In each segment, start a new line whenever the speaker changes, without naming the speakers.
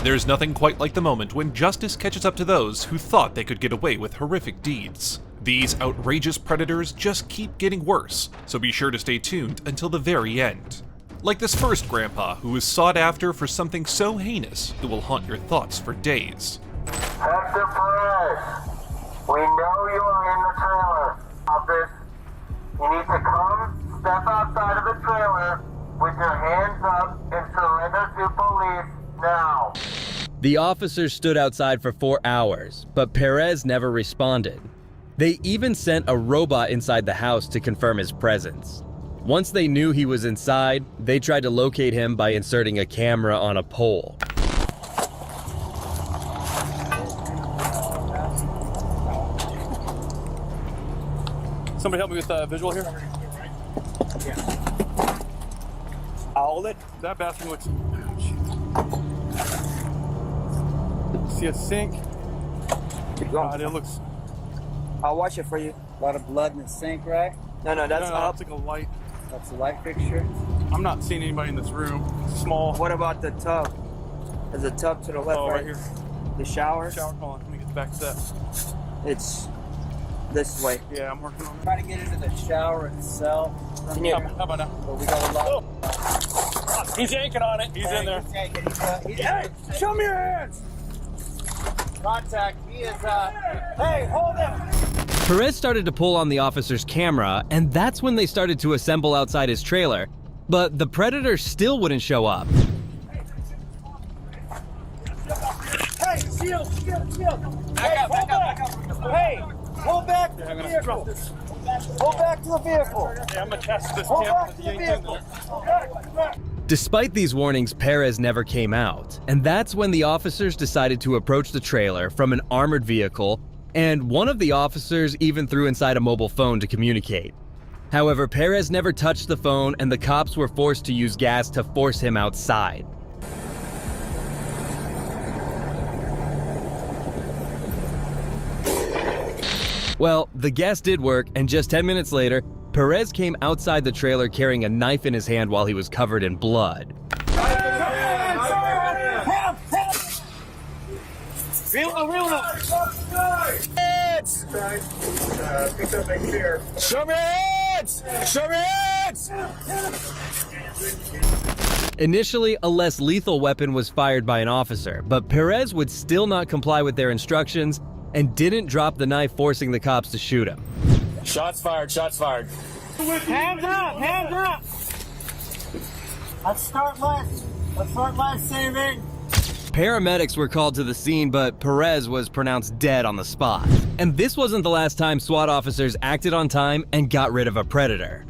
There's nothing quite like the moment when justice catches up to those who thought they could get away with horrific deeds. These outrageous predators just keep getting worse, so be sure to stay tuned until the very end. Like this first grandpa who is sought after for something so heinous it will haunt your thoughts for days.
Hector Perez, we know you are in the trailer. Office, you need to come, step outside of the trailer with your hands up and surrender to police now.
The officers stood outside for 4 hours, but Perez never responded. They even sent a robot inside the house to confirm his presence. Once they knew he was inside, they tried to locate him by inserting a camera on a pole.
Somebody help me with visual here? Yeah. I'll hold it. That bathroom looks... See a sink.
Keep going.
It looks...
I'll watch it for you. A lot of blood in the sink, right? No, that's up.
That's like a light.
That's a light fixture.
I'm not seeing anybody in this room. It's small.
What about the tub? There's a tub to the left,
right here.
The shower?
Shower, hold on. Let me get the back step.
It's this way.
Yeah, I'm working on it.
Try to get into the shower itself.
How about now?
But we got a lot.
He's yanking on it. He's in there.
He's yanking. He's
Hey, show me your hands!
Contact. He is, hey, hold him!
Perez started to pull on the officer's camera, and that's when they started to assemble outside his trailer. But the predator still wouldn't show up.
Hey, shield! Back up. Hey, pull back to the vehicle. Pull back to the vehicle.
Yeah, I'm gonna test this
Pull
camera
back
with
to
the
the
yank in
vehicle.
there.
Despite these warnings, Perez never came out, and that's when the officers decided to approach the trailer from an armored vehicle, and one of the officers even threw inside a mobile phone to communicate. However, Perez never touched the phone, and the cops were forced to use gas to force him outside. Well, the gas did work, and just 10 minutes later, Perez came outside the trailer carrying a knife in his hand while he was covered in blood.
Reel up.
Show me hands! Show me hands!
Initially, a less lethal weapon was fired by an officer, but Perez would still not comply with their instructions and didn't drop the knife, forcing the cops to shoot him.
Shots fired.
Hands up! Let's start life saving.
Paramedics were called to the scene, but Perez was pronounced dead on the spot. And this wasn't the last time SWAT officers acted on time and got rid of a predator.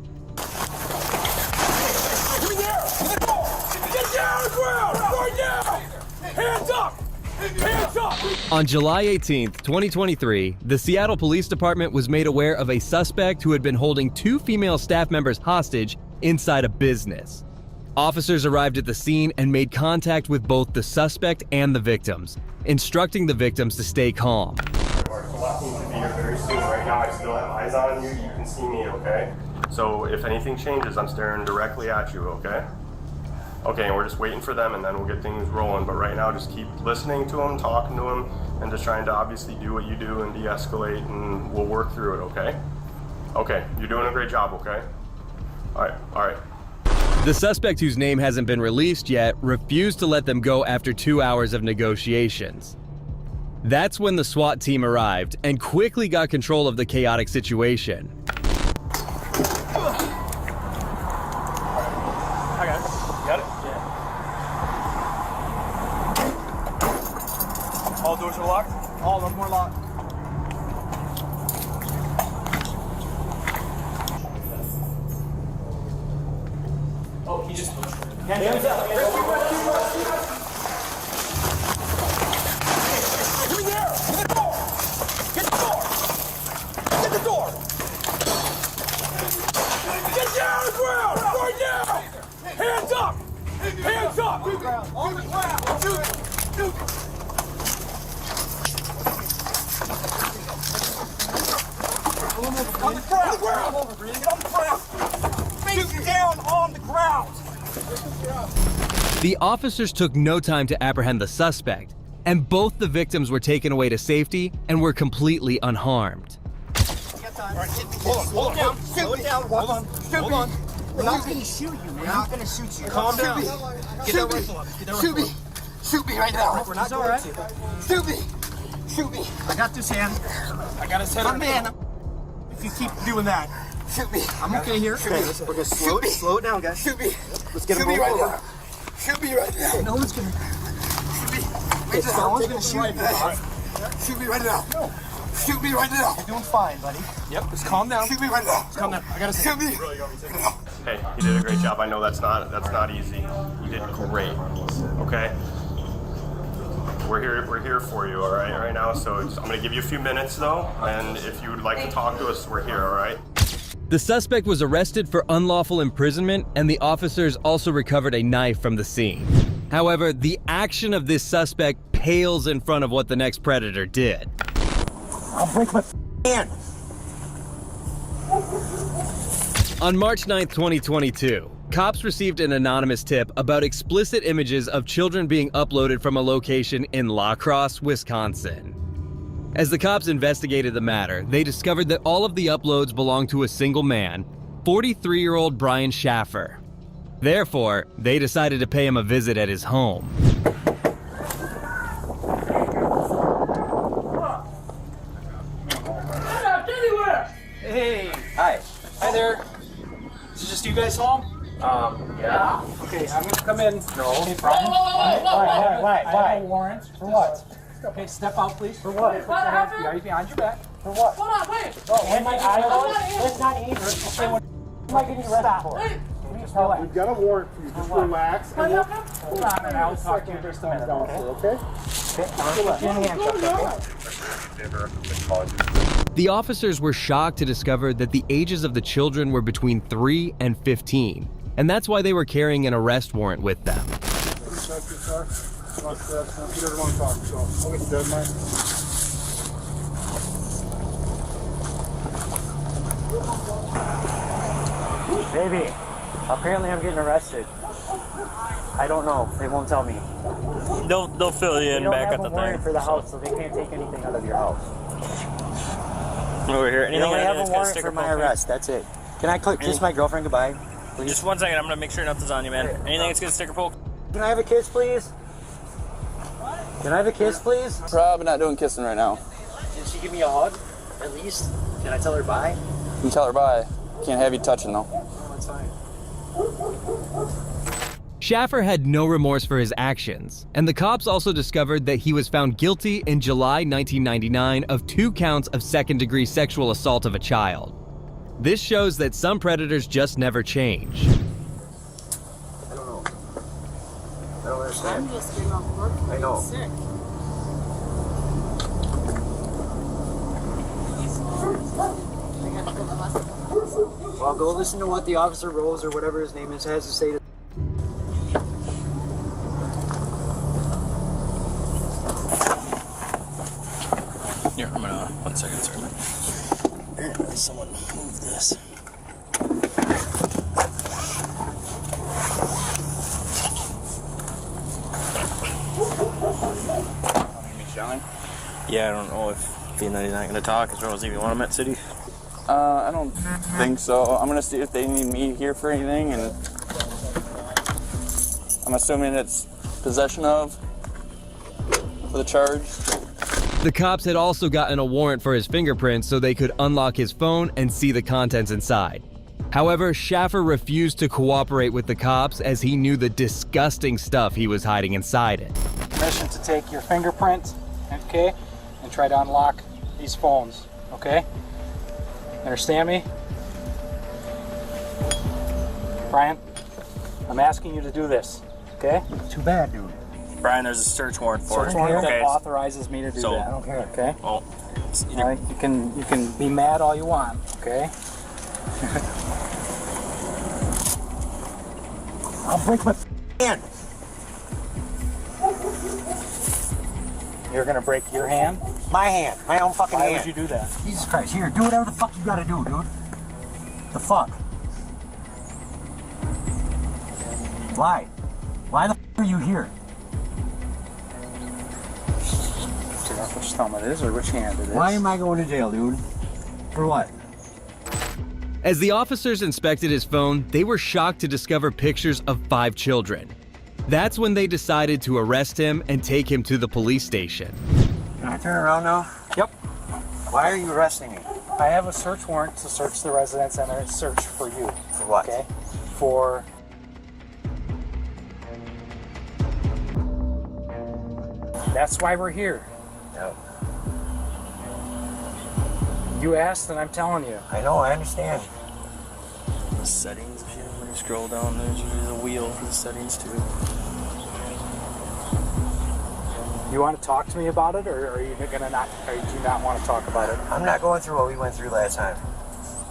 Hands up!
On July 18th, 2023, the Seattle Police Department was made aware of a suspect who had been holding 2 female staff members hostage inside a business. Officers arrived at the scene and made contact with both the suspect and the victims, instructing the victims to stay calm.
Stalking should be here very soon. Right now, I still have eyes on you. You can see me, okay? So if anything changes, I'm staring directly at you, okay? Okay, and we're just waiting for them, and then we'll get things rolling. But right now, just keep listening to them, talking to them, and just trying to obviously do what you do and de-escalate, and we'll work through it, okay? Okay, you're doing a great job, okay? All right.
The suspect, whose name hasn't been released yet, refused to let them go after 2 hours of negotiations. That's when the SWAT team arrived and quickly got control of the chaotic situation.
I got it. Got it? Yeah. All doors are locked?
All of them were locked.
Oh, he just pushed.
Hands up.
Hands up!
On the ground!
On the ground! Face down on the ground!
The officers took no time to apprehend the suspect, and both the victims were taken away to safety and were completely unharmed.
Hold on. Slow it down. Hold on. We're not going to shoot you. We're not going to shoot you. Calm down. Get that rifle up. Shoot me. Shoot me right now. We're not going to. Shoot me. Shoot me. I got this hand. I got his head on man. If you keep doing that. Shoot me. I'm okay here. Shoot me. We're going to slow it down, guys. Shoot me. Let's get him right now. Shoot me right now. No one's going to. Shoot me. Wait, no one's going to shoot me. Shoot me right now. No. Shoot me right now. You're doing fine, buddy. Yep, just calm down. Shoot me right now. Calm down. I gotta shoot me.
Hey, you did a great job. I know that's not easy. You did great. Okay. We're here for you, all right, right now. So I'm gonna give you a few minutes though, and if you would like to talk to us, we're here, all right.
The suspect was arrested for unlawful imprisonment, and the officers also recovered a knife from the scene. However, the action of this suspect pales in front of what the next predator did.
I'll break my hand.
On March 9th, 2022, cops received an anonymous tip about explicit images of children being uploaded from a location in La Crosse, Wisconsin. As the cops investigated the matter, they discovered that all of the uploads belonged to a single man, 43-year-old Brian Schaffer. Therefore, they decided to pay him a visit at his home.
Hey. Hi. Hi there. Is it just you guys home? Yeah. Okay, I'm gonna come in. No. Okay, Brian. Why? I have a warrant. For what? Okay, step out, please. For what? What happened? Are you behind your back? For what? Hold on, wait. Oh, and my eye. That's not anger. Okay, what am I getting arrested for? Wait.
We've got a warrant for you. Just relax.
What happened? Hold on, and I'll talk to you just a minute, okay?
The officers were shocked to discover that the ages of the children were between 3 and 15, and that's why they were carrying an arrest warrant with them.
He doesn't want to talk, so I'll get you dead,
Baby, apparently I'm getting arrested. I don't know. They won't tell me.
They'll fill you in back at the
thing. They don't have a warrant for the house, so they can't take anything out of your house.
Over here. Anything
they only have a warrant for my arrest. That's it. Can I kiss my girlfriend goodbye, please?
Just 1 second. I'm gonna make sure nothing's on you, man. Anything that's gonna sticker poke.
Can I have a kiss, please? Can I have a kiss, please?
Probably not doing kissing right now.
Can she give me a hug, at least? Can I tell her bye?
You can tell her bye. Can't have you touching though.
No, that's fine.
Schaffer had no remorse for his actions, and the cops also discovered that he was found guilty in July 1999 of 2 counts of second-degree sexual assault of a child. This shows that some predators just never change.
I don't know. I don't understand.
I'm just getting off work.
I know.
Sick. I gotta go to the hospital.
Well, go listen to what the officer Rose or whatever his name is has to say to.
Here, I'm gonna. 1 second, sorry.
Apparently someone moved this.
Yeah, I don't know if being that he's not gonna talk as well as if you want him at city.
I don't think so. I'm gonna see if they need me here for anything, and I'm assuming it's possession of for the charge.
The cops had also gotten a warrant for his fingerprints so they could unlock his phone and see the contents inside. However, Schaffer refused to cooperate with the cops as he knew the disgusting stuff he was hiding inside it.
Permission to take your fingerprint, okay, and try to unlock these phones, okay? Understand me? Brian, I'm asking you to do this, okay?
Too bad, dude.
Brian, there's a search warrant for
Search
it.
warrant
Okay.
that authorizes me to do
So-
that.
I don't care.
Okay?
Well, it's
All right, you can be mad all you want, okay?
I'll break my hand.
You're gonna break your hand?
My hand. My own fucking
Why
hand.
would you do that?
Jesus Christ. Here, do whatever the fuck you gotta do, dude. The fuck? Why?
Why the f are you here? Which thumb it is or which hand it is.
Why am I going to jail, dude? For what?
As the officers inspected his phone, they were shocked to discover pictures of 5 children. That's when they decided to arrest him and take him to the police station.
Can I turn around now?
Yep.
Why are you arresting me?
I have a search warrant to search the residence and a search for you.
For what?
Okay? For... That's why we're here.
Yep.
You asked and I'm telling you.
I know, I understand.
The settings, if you ever scroll down, there's usually a wheel for the settings too.
You want to talk to me about it, or are you gonna not? Or do you not want to talk about it?
I'm not going through what we went through last time.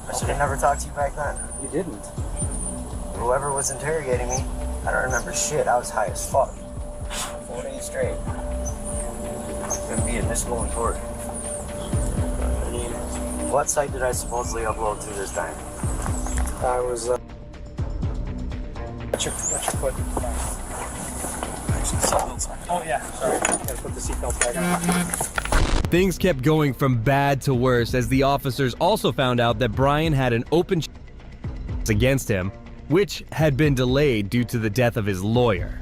I should have never talked to you back then.
You didn't.
Whoever was interrogating me, I don't remember shit. I was high as fuck. 4 days straight. Gonna be admissible in court. What site did I supposedly upload to this time?
I was. What's your foot? Oh yeah, sorry. Gotta put the seatbelt back on.
Things kept going from bad to worse as the officers also found out that Brian had an open against him, which had been delayed due to the death of his lawyer.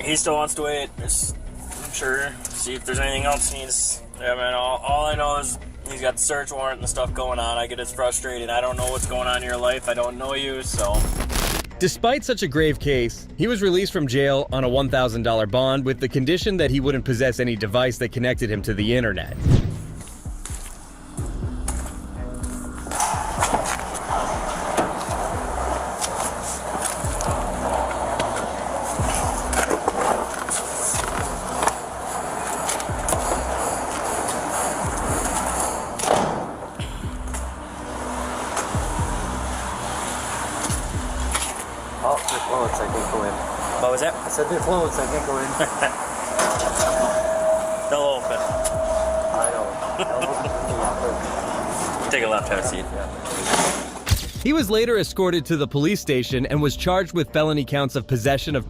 He still wants to wait. I'm sure. See if there's anything else he needs. Yeah, man. All I know is he's got the search warrant and stuff going on. I get as frustrated. I don't know what's going on in your life. I don't know you, so.
Despite such a grave case, he was released from jail on a $1,000 bond with the condition that he wouldn't possess any device that connected him to the internet.
Oh, they're closed. I can't go in.
What was that?
I said they're closed. I can't go in.
They'll open.
I know.
Take a left, have a seat.
He was later escorted to the police station and was charged with felony counts of possession of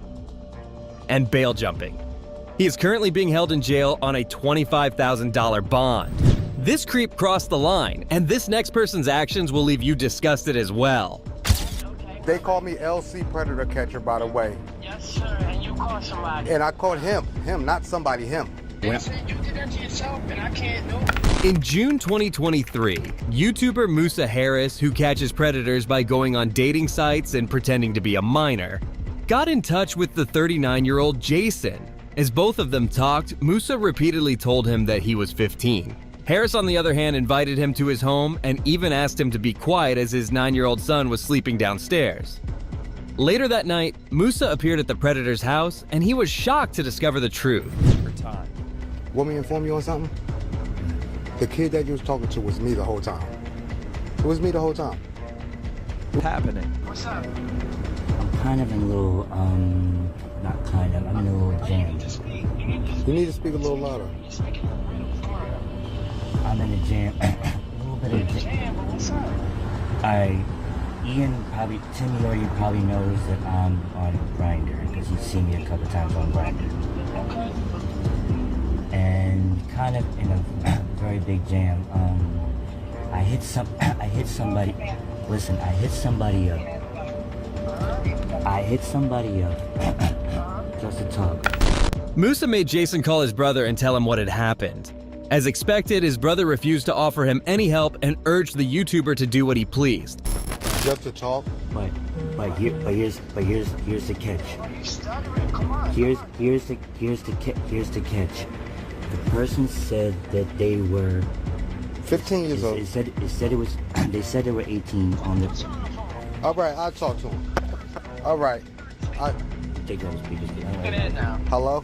and bail jumping. He is currently being held in jail on a $25,000 bond. This creep crossed the line, and this next person's actions will leave you disgusted as well.
They call me LC Predator Catcher, by the way.
Yes, sir, and you caught somebody.
And I caught him, not somebody, him.
You said you did that to yourself, and I can't know.
In June 2023, YouTuber Musa Harris, who catches predators by going on dating sites and pretending to be a minor, got in touch with the 39-year-old Jason. As both of them talked, Musa repeatedly told him that he was 15. Harris, on the other hand, invited him to his home and even asked him to be quiet as his 9-year-old son was sleeping downstairs. Later that night, Musa appeared at the predator's house, and he was shocked to discover the truth.
Want me to inform you on something? The kid that you was talking to was me the whole time. It was me the whole time.
What's happening?
What's up?
I'm kind of in a little, not kind of, I'm in a little jam.
You need to speak a little louder.
I'm in a jam. A little bit of a jam.
What's up?
Ian probably, Tim already probably knows that I'm on Grindr because he's seen me a couple times on Grindr.
Okay.
And kind of in a very big jam. I hit somebody. Listen, I hit somebody up. Just to talk.
Musa made Jason call his brother and tell him what had happened. As expected, his brother refused to offer him any help and urged the YouTuber to do what he pleased.
Just to talk?
But here's the catch. Here's the catch. The person said that they were
15 years old.
It said it was. They said they were 18 on the.
All right, I'll talk to him. All right.
Take those speakers.
Hello?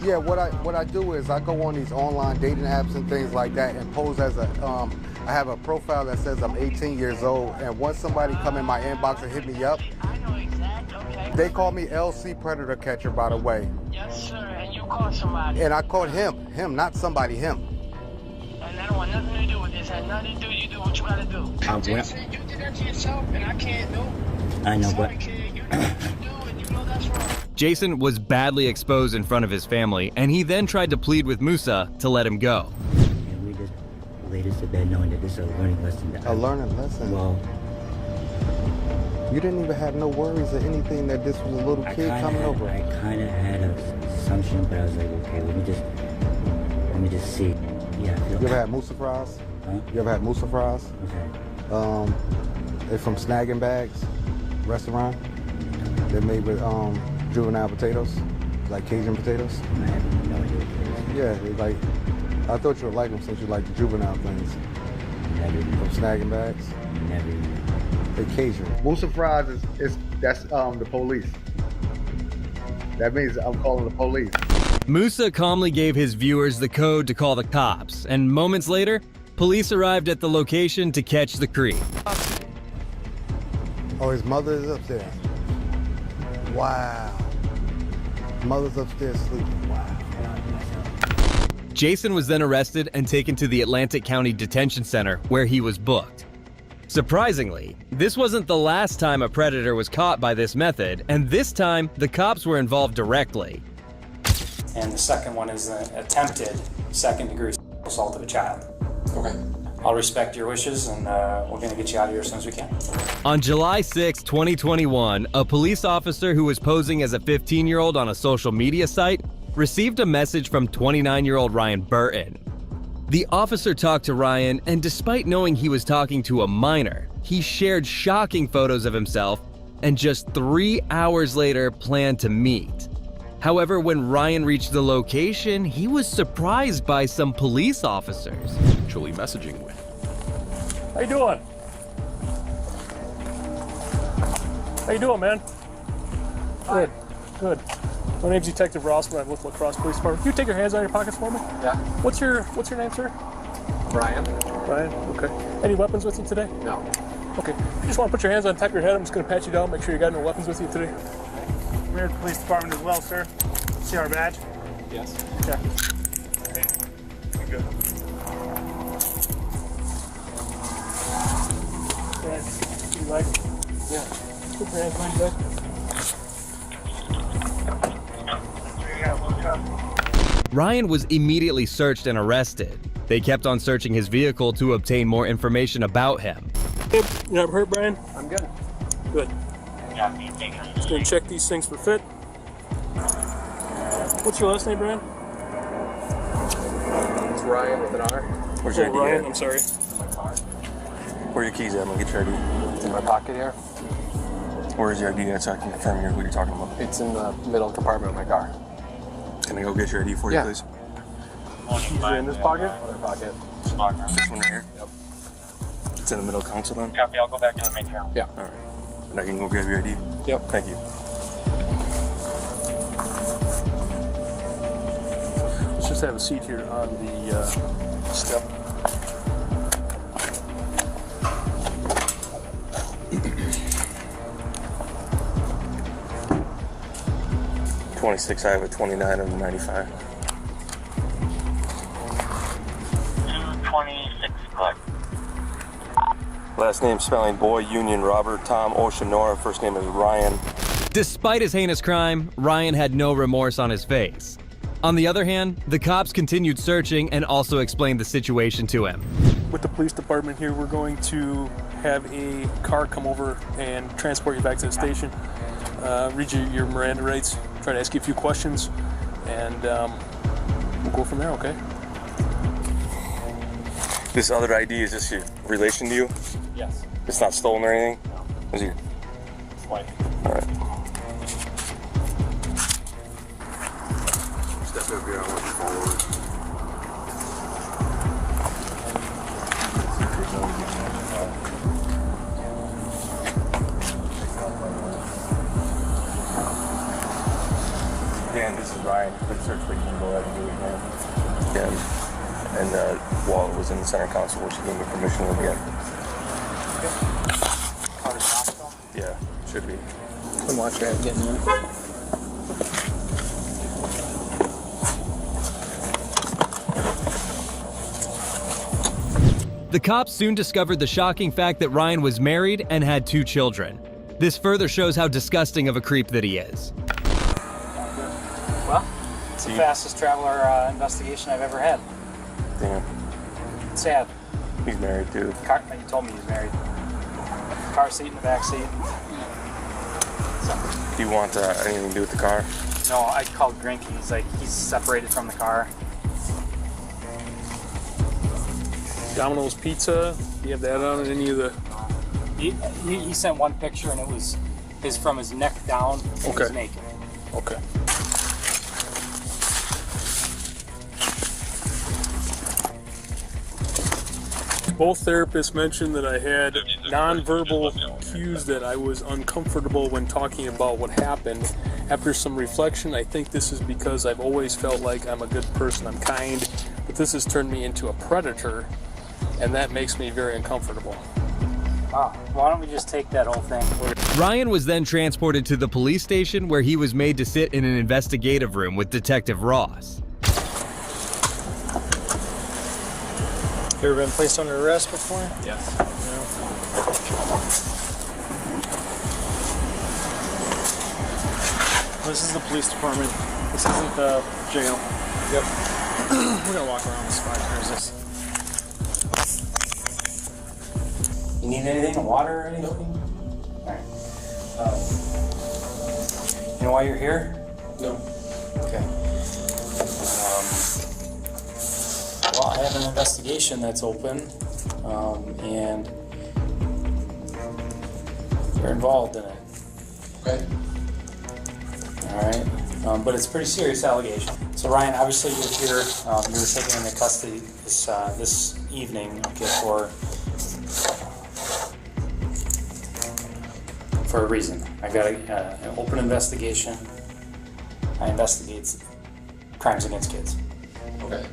Yeah, what I do is I go on these online dating apps and things like that and pose as a I have a profile that says I'm 18 years old, and once somebody come in my inbox and hit me up, they call me LC Predator Catcher, by the way.
Yes, sir, and you caught somebody.
And I caught him, not somebody, him.
and I don't want nothing to do with this. Had nothing to do. You do what you gotta do. Jason, you did that to yourself, and I can't do.
I know, but
You know what you do, and you know that's wrong.
Jason was badly exposed in front of his family, and he then tried to plead with Musa to let him go.
and we just laid us to bed knowing that this is a learning lesson.
A learning lesson?
Well,
you didn't even have no worries or anything that this was a little kid coming over?
I kind of had an assumption, but I was like, okay, let me just see. Yeah, I feel
You ever had Musa fries?
Huh?
You ever had Musa fries?
Okay.
They're from Snagging Bags restaurant. They're made with juvenile potatoes, like Cajun potatoes.
I have no idea what it
Yeah, they like. I thought you would like them since you like the juvenile things.
is. Never,
From Snagging Bags.
never.
They're Cajun. Musa fries that's the police. That means I'm calling the police.
Musa calmly gave his viewers the code to call the cops, and moments later, police arrived at the location to catch the creep.
Oh, his mother is upstairs. Wow. Mother's upstairs sleeping. Wow.
Jason was then arrested and taken to the Atlantic County Detention Center, where he was booked. Surprisingly, this wasn't the last time a predator was caught by this method, and this time, the cops were involved directly.
And the second one is an attempted second-degree assault of a child. Okay. I'll respect your wishes, and we're going to get you out of here as soon as we can.
On July 6, 2021, a police officer who was posing as a 15-year-old on a social media site received a message from 29-year-old Ryan Burton. The officer talked to Ryan, and despite knowing he was talking to a minor, he shared shocking photos of himself and just 3 hours later planned to meet. However, when Ryan reached the location, he was surprised by some police officers.
Actually messaging with.
How you doing? How you doing, man? Good, good. My name's Detective Ross, and I'm with La Crosse Police Department. Can you take your hands out of your pockets for me?
Yeah.
What's your name, sir?
Brian.
Brian. Okay. Any weapons with you today?
No.
Okay. You just want to put your hands on top of your head. I'm just going to pat you down, make sure you got no weapons with you today. We're at the police department as well, sir. See our badge?
Yes.
Yeah. Okay. Good. Right. You like it?
Yeah.
Put your hands behind your back.
Ryan was immediately searched and arrested. They kept on searching his vehicle to obtain more information about him.
You not hurt, Brian?
I'm good.
Good. Just gonna check these things for fit. What's your last name, Brian?
It's Ryan with an R.
Where's your ID? Ryan, I'm sorry.
In my car.
Where are your keys at? I'm gonna get your ID.
It's in my pocket here.
Where's your ID at so I can confirm what you're talking about?
It's in the middle compartment of my car.
Can I go get your ID for you,
Yeah.
please?
Keys are in this pocket?
Other pocket.
This one right here?
Yep.
It's in the middle console then?
Copy, I'll go back to the main channel.
Yeah.
Alright. And I can go grab your ID?
Yep.
Thank you.
Let's just have a seat here on the step.
$26, I have a 29 of 95.
226, correct.
Last name spelling Boy, Union, Robert, Tom, Ocean, Nora. First name is Ryan.
Despite his heinous crime, Ryan had no remorse on his face. On the other hand, the cops continued searching and also explained the situation to him.
With the police department here, we're going to have a car come over and transport you back to the station. Read you your Miranda rights, try to ask you a few questions, and we'll go from there, okay?
This other ID, is this your relation to you?
Yes.
It's not stolen or anything?
No.
Is it?
It's white.
Alright. Step over here, I want you forward. Dan, this is Ryan. Quick search, but you can go ahead and do it again. Yeah. And Walt was in the center console, which gave me permission to get. Yeah, should be.
Come watch your head getting in.
The cops soon discovered the shocking fact that Ryan was married and had 2 children. This further shows how disgusting of a creep that he is.
Well, it's the fastest traveler investigation I've ever had.
Damn.
Sad.
He's married too.
You told me he's married. Car seat in the back seat. So.
Do you want anything to do with the car?
No, I called Grinky. He's separated from the car.
Domino's Pizza. You have that on any of the?
He sent one picture and it was from his neck down. And
Okay.
He's naked.
Okay. Both therapists mentioned that I had nonverbal cues that I was uncomfortable when talking about what happened. After some reflection, I think this is because I've always felt like I'm a good person, I'm kind, but this has turned me into a predator, and that makes me very uncomfortable.
Wow. Why don't we just take that whole thing?
Ryan was then transported to the police station where he was made to sit in an investigative room with Detective Ross.
You ever been placed under arrest before?
Yes.
No. This is the police department. This isn't the jail.
Yep.
We're gonna walk around the spot. Here's this. You need anything? Water or anything? Nope. Alright. You know why you're here?
No.
Okay. Well, I have an investigation that's open, and you're involved in it.
Okay.
Alright. But it's a pretty serious allegation. So Ryan, obviously you're here. You were taken into custody this evening, okay, for a reason. I got an open investigation. I investigate crimes against kids.
Okay.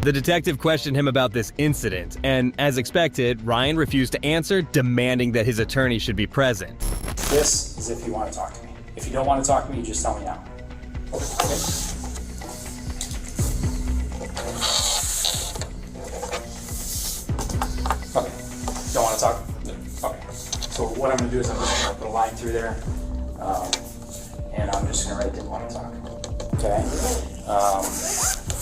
The detective questioned him about this incident, and as expected, Ryan refused to answer, demanding that his attorney should be present.
This is if you want to talk to me. If you don't want to talk to me, you just tell me now. Okay? Okay. Don't want to talk? Okay. So what I'm going to do is I'm just going to put a line through there, and I'm just going to write didn't want to talk. Okay?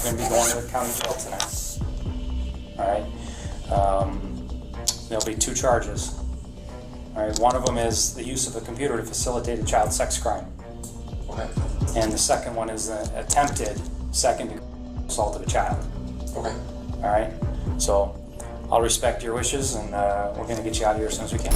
I'm going to be going to the county jail tonight. Alright? There'll be 2 charges. Alright, one of them is the use of a computer to facilitate a child sex crime.
Okay.
And the second one is the attempted second assault of a child.
Okay.
Alright? So, I'll respect your wishes, and we're going to get you out of here as soon as we can.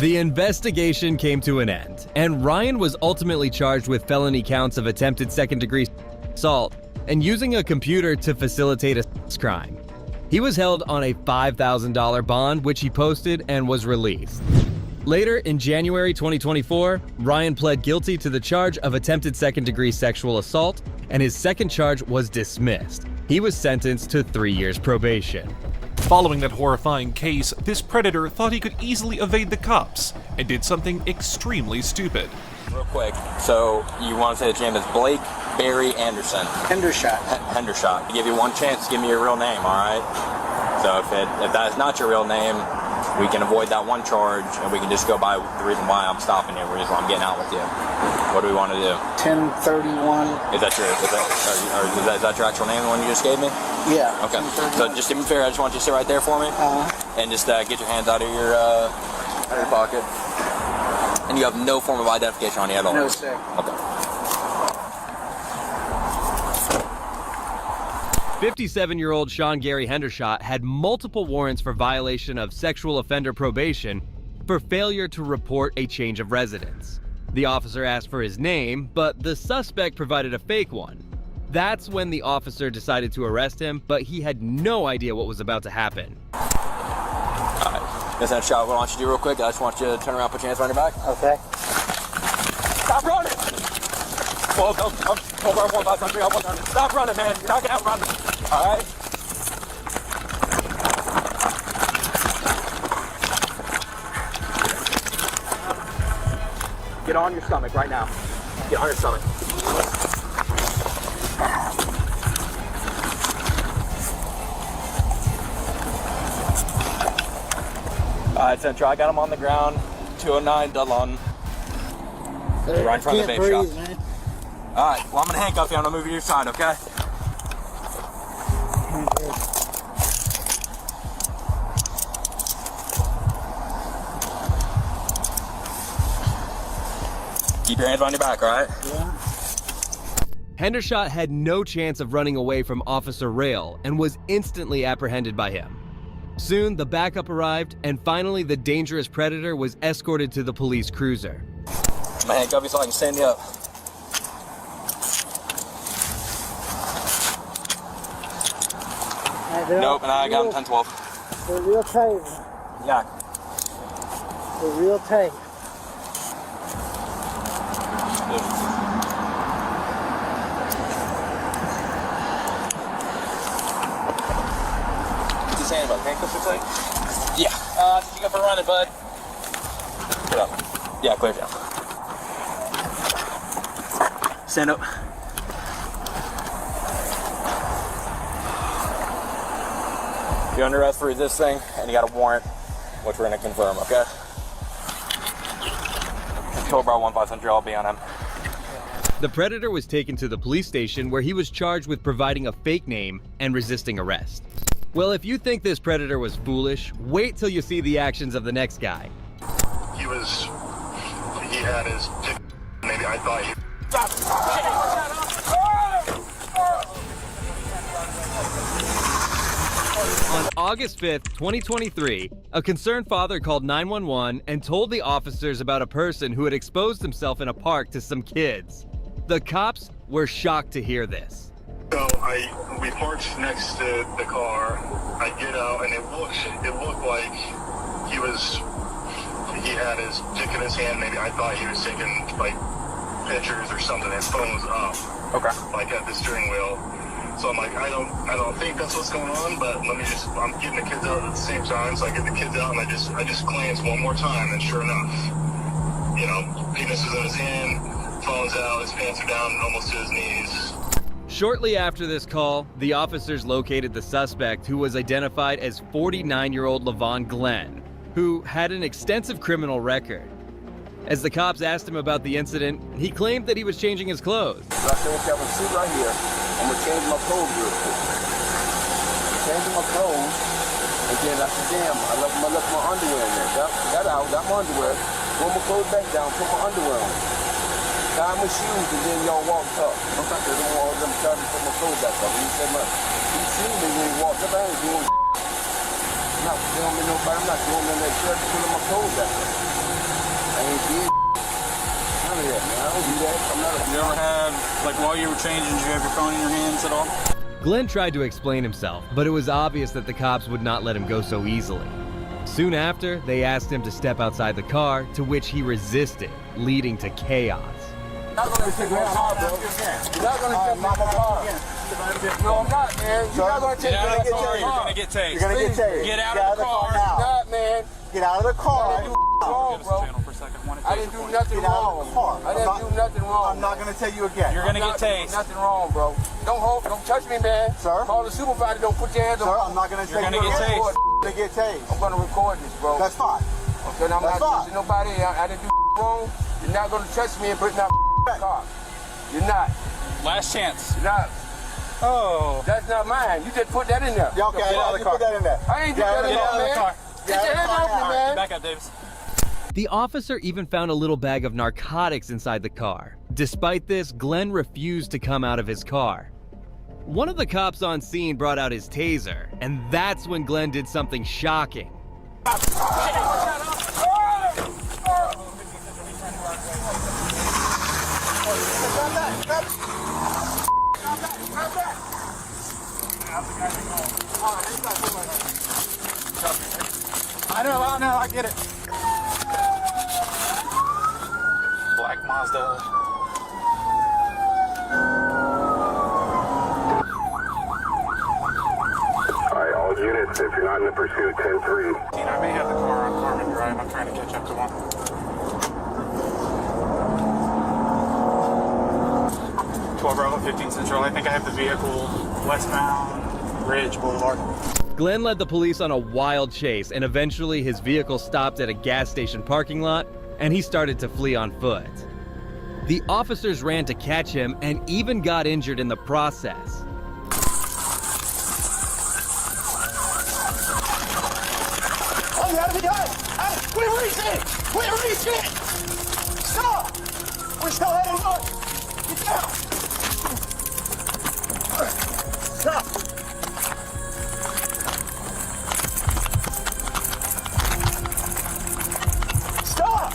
The investigation came to an end, and Ryan was ultimately charged with felony counts of attempted second-degree assault and using a computer to facilitate a sex crime. He was held on a $5,000 bond, which he posted and was released. Later, in January 2024, Ryan pled guilty to the charge of attempted second-degree sexual assault, and his second charge was dismissed. He was sentenced to 3 years probation.
Following that horrifying case, this predator thought he could easily evade the cops and did something extremely stupid.
Real quick, so you want to say that your name is Blake Barry Anderson?
Hendershot.
Hendershot. I give you one chance to give me your real name, alright? So if that is not your real name, we can avoid that one charge and we can just go by the reason why I'm stopping you, the reason why I'm getting out with you. What do we want to do?
1031.
Is that your actual name, the one you just gave me?
Yeah.
Okay. So just to be fair, I just want you to sit right there for me. And just get your hands out of your pocket. And you have no form of identification on you at all?
No, sir.
Okay.
57-year-old Sean Gary Hendershot had multiple warrants for violation of sexual offender probation for failure to report a change of residence. The officer asked for his name, but the suspect provided a fake one. That's when the officer decided to arrest him, but he had no idea what was about to happen.
Alright. That's that shot. What I want you to do real quick, I just want you to turn around, put your hands behind your back.
Okay.
Stop running! 12, 1, 5, 3, 1, stop running, man. You're not gonna outrun me. Alright? Get on your stomach right now. Get on your stomach. Alright, Central, I got him on the ground. 209 Dudlon. Right in front of the vape shop. Alright, well, I'm gonna handcuff you. I'm gonna move you to your side, okay? Keep your hands on your back, alright?
Yeah. Hendershot had no chance of running away from Officer Rail and was instantly apprehended by him. Soon, the backup arrived, and finally the dangerous predator was escorted to the police cruiser.
I'm gonna handcuff you so I can stand you up. Nope, and I got him 10-12.
They're real tight.
Yeah.
They're real tight.
What's he saying about handcuffs or something? Yeah. You got for running, bud. Get up. Yeah, clear down. Stand up. You're under arrest for resisting, and you got a warrant, which we're going to confirm, okay? Cobra 1500, I'll be on him.
The predator was taken to the police station where he was charged with providing a fake name and resisting arrest. Well, if you think this predator was foolish, wait till you see the actions of the next guy.
He had his, maybe I thought he...
On August 5th, 2023, a concerned father called 911 and told the officers about a person who had exposed himself in a park to some kids. The cops were shocked to hear this.
So we parked next to the car. I get out and it looked like he had his dick in his hand. Maybe I thought he was taking like pictures or something. His phone was up. Okay. Like at the steering wheel. So I'm like, I don't think that's what's going on, but I'm getting the kids out at the same time. So I get the kids out and I just glance one more time, and sure enough, you know, penis is in his hand, phone's out, his pants are down almost to his knees.
Shortly after this call, the officers located the suspect, who was identified as 49-year-old Levon Glenn, who had an extensive criminal record. As the cops asked him about the incident, he claimed that he was changing his clothes.
I said, okay, I'm gonna sit right here. I'm gonna change my clothes real quick. Changing my clothes, and then I said, damn, I left my underwear in there. Got out, got my underwear, pull my clothes back down, put my underwear on. Got my shoes, and then y'all walked up. I'm trying to put my clothes back up. And he said, he seen me when he walked up. I ain't doing I'm not filming nobody. I'm not doing nothing that shirt, pulling my clothes back up. I ain't did none of that, man. I don't do that.
You ever have, like while you were changing, did you have your phone in your hands at all?
Glenn tried to explain himself, but it was obvious that the cops would not let him go so easily. Soon after, they asked him to step outside the car, to which he resisted, leading to chaos.
You're not gonna take my car, bro. You're not gonna take my car. No, I'm not, man. You're not gonna take my car.
You're gonna get tased.
You're gonna get tased.
Get out of the car.
You're not, man. Get out of the car. I didn't do wrong, bro. I didn't do nothing wrong. I didn't do nothing wrong. I'm not gonna tell you again.
You're gonna get tased.
Nothing wrong, bro. Don't touch me, man. Sir. Call the supervisor. Don't put your hands on me. Sir, I'm not gonna tell you. You're gonna get tased. You're gonna get tased. I'm gonna record this, bro. That's fine. Okay, I'm not touching nobody. I didn't do wrong. You're not gonna touch me and put my car. You're not.
Last chance.
You're not. Oh. That's not mine. You just put that in there. Yeah, okay, you put that in there. I ain't doing that in there, man. Get your hands off me, man.
Back up, Davis.
The officer even found a little bag of narcotics inside the car. Despite this, Glenn refused to come out of his car. One of the cops on scene brought out his taser, and that's when Glenn did something shocking.
I know, I get it. Black Mazda.
Alright, all units, if you're not in the pursuit, 10-3.
I may have the car on Carmen Drive. I'm trying to catch up to one. 12 Bravo 15 Central. I think I have the vehicle westbound Ridge Boulevard.
Glenn led the police on a wild chase, and eventually his vehicle stopped at a gas station parking lot, and he started to flee on foot. The officers ran to catch him and even got injured in the process.
Oh, what are we doing? We're racing! We're racing! Stop! We're still heading north! Get down! Stop! Stop!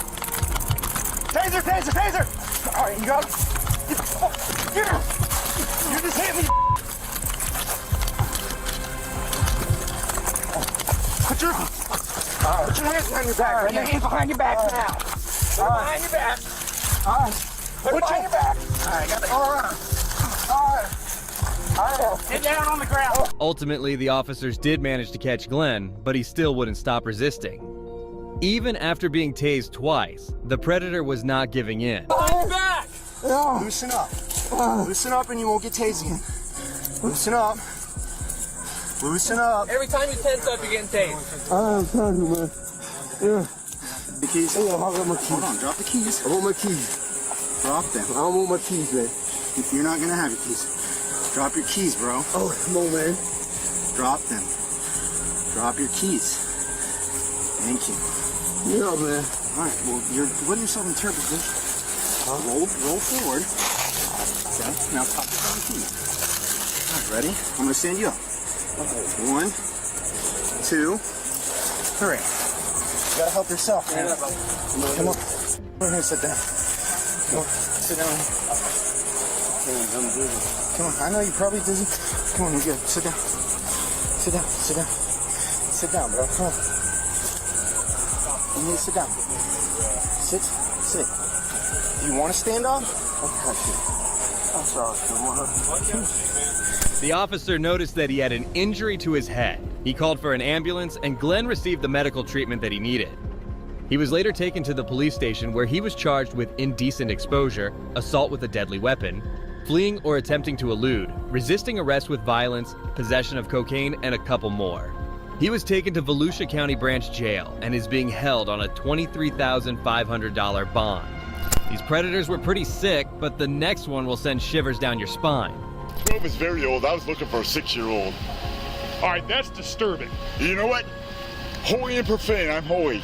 Taser, taser, taser! All right, you got it. You just hit me. Put your hands behind your back. Put your hands behind your back now. Put it behind your back. All right. Put it behind your back. All right, got it. All right. All right. Get down on the ground.
Ultimately, the officers did manage to catch Glenn, but he still wouldn't stop resisting. Even after being tased twice, the predator was not giving in.
Behind your back. Loosen up. Loosen up and you won't get tased again. Loosen up. Loosen up.
Every time you tense up, you're getting tased.
I'm telling you, man. Yeah. The keys. Hey, I got my keys. Hold on, drop the keys. I want my keys. Drop them. I don't want my keys, man. If you're not gonna have your keys, drop your keys, bro. Oh, come on, man. Drop them. Drop your keys. Thank you. Yeah, man. All right, well, you're letting yourself in terrible position. Roll forward. Okay, now pop the keys. All right, ready? I'm gonna stand you up. 1, 2, 3. You gotta help yourself, man. Come on. Go ahead, sit down. Come on, sit down. Come on, I know you're probably dizzy. Come on, you're good. Sit down. Sit down, sit down. Sit down, bro. Come on. You need to sit down. Sit. Do you want to stand up? Okay. I'm sorry. Come on.
The officer noticed that he had an injury to his head. He called for an ambulance, and Glenn received the medical treatment that he needed. He was later taken to the police station where he was charged with indecent exposure, assault with a deadly weapon, fleeing or attempting to elude, resisting arrest with violence, possession of cocaine, and a couple more. He was taken to Volusia County Branch Jail and is being held on a $23,500 bond. These predators were pretty sick, but the next one will send shivers down your spine.
12 is very old. I was looking for a 6-year-old.
All right, that's disturbing.
You know what? Holy and profane, I'm holy.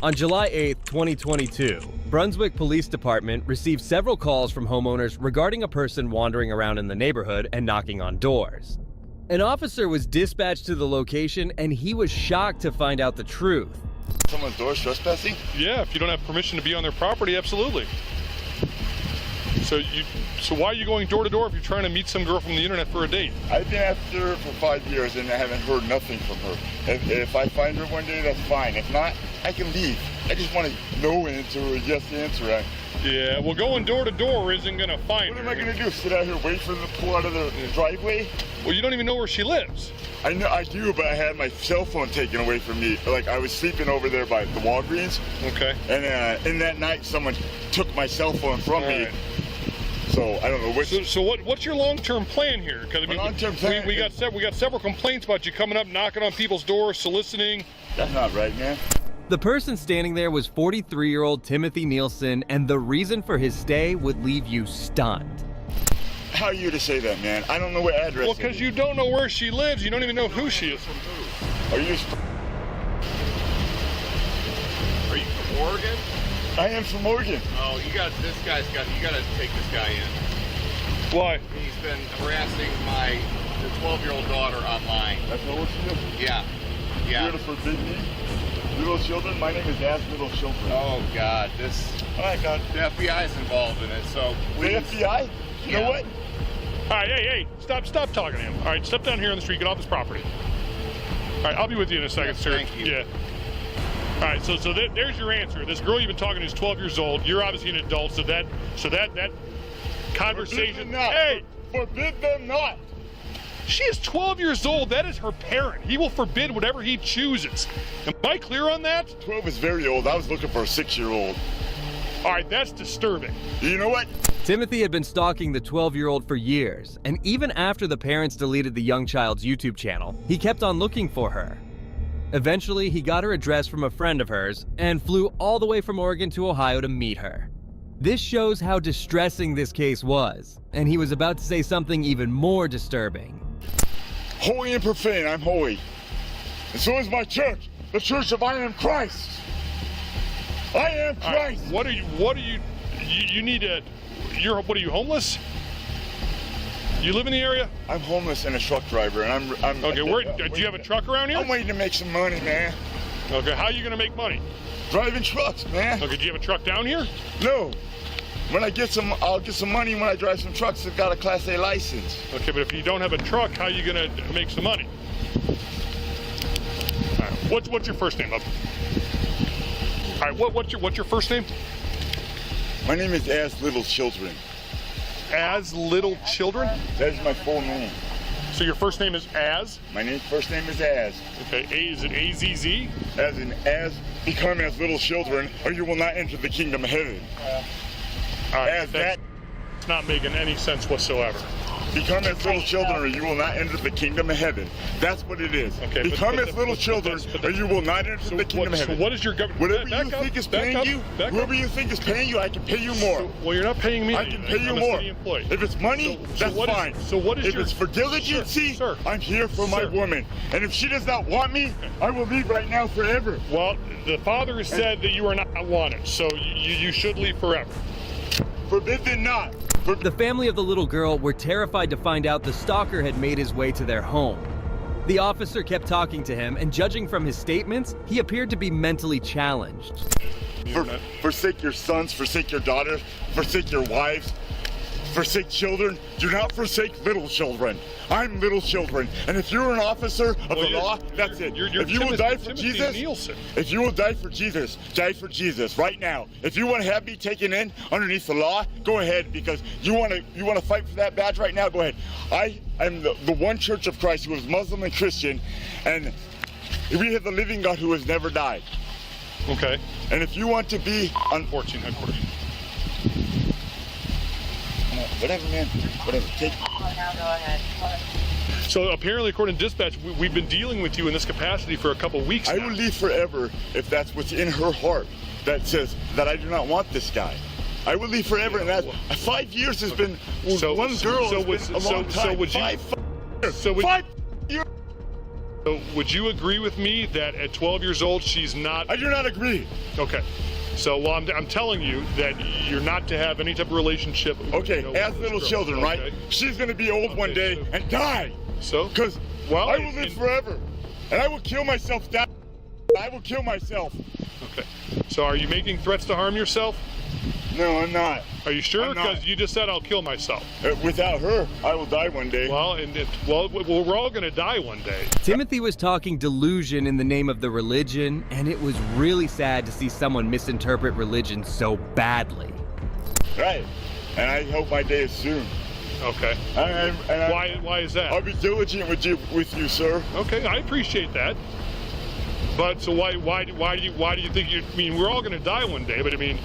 On July 8, 2022, Brunswick Police Department received several calls from homeowners regarding a person wandering around in the neighborhood and knocking on doors. An officer was dispatched to the location, and he was shocked to find out the truth.
Someone's door trespassing?
Yeah, if you don't have permission to be on their property, absolutely. So why are you going door to door if you're trying to meet some girl from the internet for a date?
I've been after her for 5 years and I haven't heard nothing from her. If I find her one day, that's fine. If not, I can leave. I just want a no answer or a yes answer.
Yeah, well, going door to door isn't going to find her.
What am I going to do? Sit out here, wait for them to pull out of the driveway?
Well, you don't even know where she lives.
I know I do, but I had my cell phone taken away from me. Like, I was sleeping over there by the Walgreens.
Okay.
And in that night, someone took my cell phone from me. So I don't know what.
So what's your long-term plan here? Because I mean,
long-term plan.
We got several complaints about you coming up, knocking on people's doors, soliciting.
That's not right, man.
The person standing there was 43-year-old Timothy Nielsen, and the reason for his stay would leave you stunned.
How are you to say that, man? I don't know what address.
Well, because you don't know where she lives. You don't even know who she is.
Are you
from Oregon?
I am from Oregon.
Oh, you gotta take this guy in.
Why?
He's been harassing the 12-year-old daughter online.
That's not what she is?
Yeah.
You're here to forbid me? Little children? My name is Ask Little Children.
Oh, God.
All right, God.
The FBI's involved in it, so please.
The FBI? You know what?
All right, hey, stop talking to him. All right, step down here on the street, get off this property. All right, I'll be with you in a second, sir.
Thank you.
Yeah. All right, so there's your answer. This girl you've been talking to is 12 years old. You're obviously an adult, so that conversation.
Forbid them not.
Hey,
forbid them not.
She is 12 years old. That is her parent. He will forbid whatever he chooses. Am I clear on that?
12 is very old. I was looking for a 6-year-old.
All right, that's disturbing.
You know what?
Timothy had been stalking the 12-year-old for years, and even after the parents deleted the young child's YouTube channel, he kept on looking for her. Eventually, he got her address from a friend of hers and flew all the way from Oregon to Ohio to meet her. This shows how distressing this case was, and he was about to say something even more disturbing.
Holy and profane, I'm holy. And so is my church, the Church of I Am Christ. I am Christ.
What are you, you need to, what are you, homeless? You live in the area?
I'm homeless and a truck driver, and I'm
okay, do you have a truck around here?
I'm waiting to make some money, man.
Okay, how are you gonna make money?
Driving trucks, man.
Okay, do you have a truck down here?
No. When I get some, I'll get some money when I drive some trucks that got a Class A license.
Okay, but if you don't have a truck, how are you gonna make some money? All right, what's your first name, love? All right, what's your first name?
My name is As Little Children.
As Little Children?
That is my full name.
So your first name is Az?
First name is Az.
Okay, is it A-Z-Z?
As in, as, become as little children, or you will not enter the kingdom of heaven.
All right,
as that.
It's not making any sense whatsoever.
Become as little children, or you will not enter the kingdom of heaven. That's what it is. Okay, become as little children, or you will not enter the kingdom of heaven.
So what is your government?
Whatever you think is paying you, whoever you think is paying you, I can pay you more.
Well, you're not paying me.
I can pay you more. If it's money, that's fine.
So what is
if it's for diligency, I'm here for my woman. And if she does not want me, I will leave right now forever.
Well, the Father has said that you are not wanted, so you should leave forever.
Forbidden not.
The family of the little girl were terrified to find out the stalker had made his way to their home. The officer kept talking to him, and judging from his statements, he appeared to be mentally challenged.
Forsake your sons, forsake your daughters, forsake your wives, forsake children. Do not forsake little children. I'm little children, and if you're an officer of the law, that's it. If you will die for Jesus, if you will die for Jesus, die for Jesus right now. If you want to have me taken in underneath the law, go ahead, because you want to fight for that badge right now. Go ahead. I am the one Church of Christ who is Muslim and Christian, and we have the living God who has never died.
Okay.
And if you want to be
unfortunate.
Whatever, man. Whatever. Take.
Now go ahead.
So apparently, according to dispatch, we've been dealing with you in this capacity for a couple weeks now.
I will leave forever if that's what's in her heart that says that I do not want this guy. I will leave forever, and that 5 years has been one girl has been a long time.
So would you?
5 years.
So would you agree with me that at 12 years old she's not?
I do not agree.
Okay. So, well, I'm telling you that you're not to have any type of relationship.
Okay, as little children, right? Okay. She's going to be old one day and die.
So?
Because I will live forever, and I will kill myself. I will kill myself.
Okay. So, are you making threats to harm yourself?
No, I'm not.
Are you sure? Because you just said I'll kill myself.
Without her, I will die one day.
Well, we're all going to die one day.
Timothy was talking delusion in the name of the religion, and it was really sad to see someone misinterpret religion so badly.
Right. And I hope my day is soon.
Okay. Why is that?
I'll be diligent with you, sir.
Okay, I appreciate that. But so why do you think I mean, we're all going to die one day, but I mean,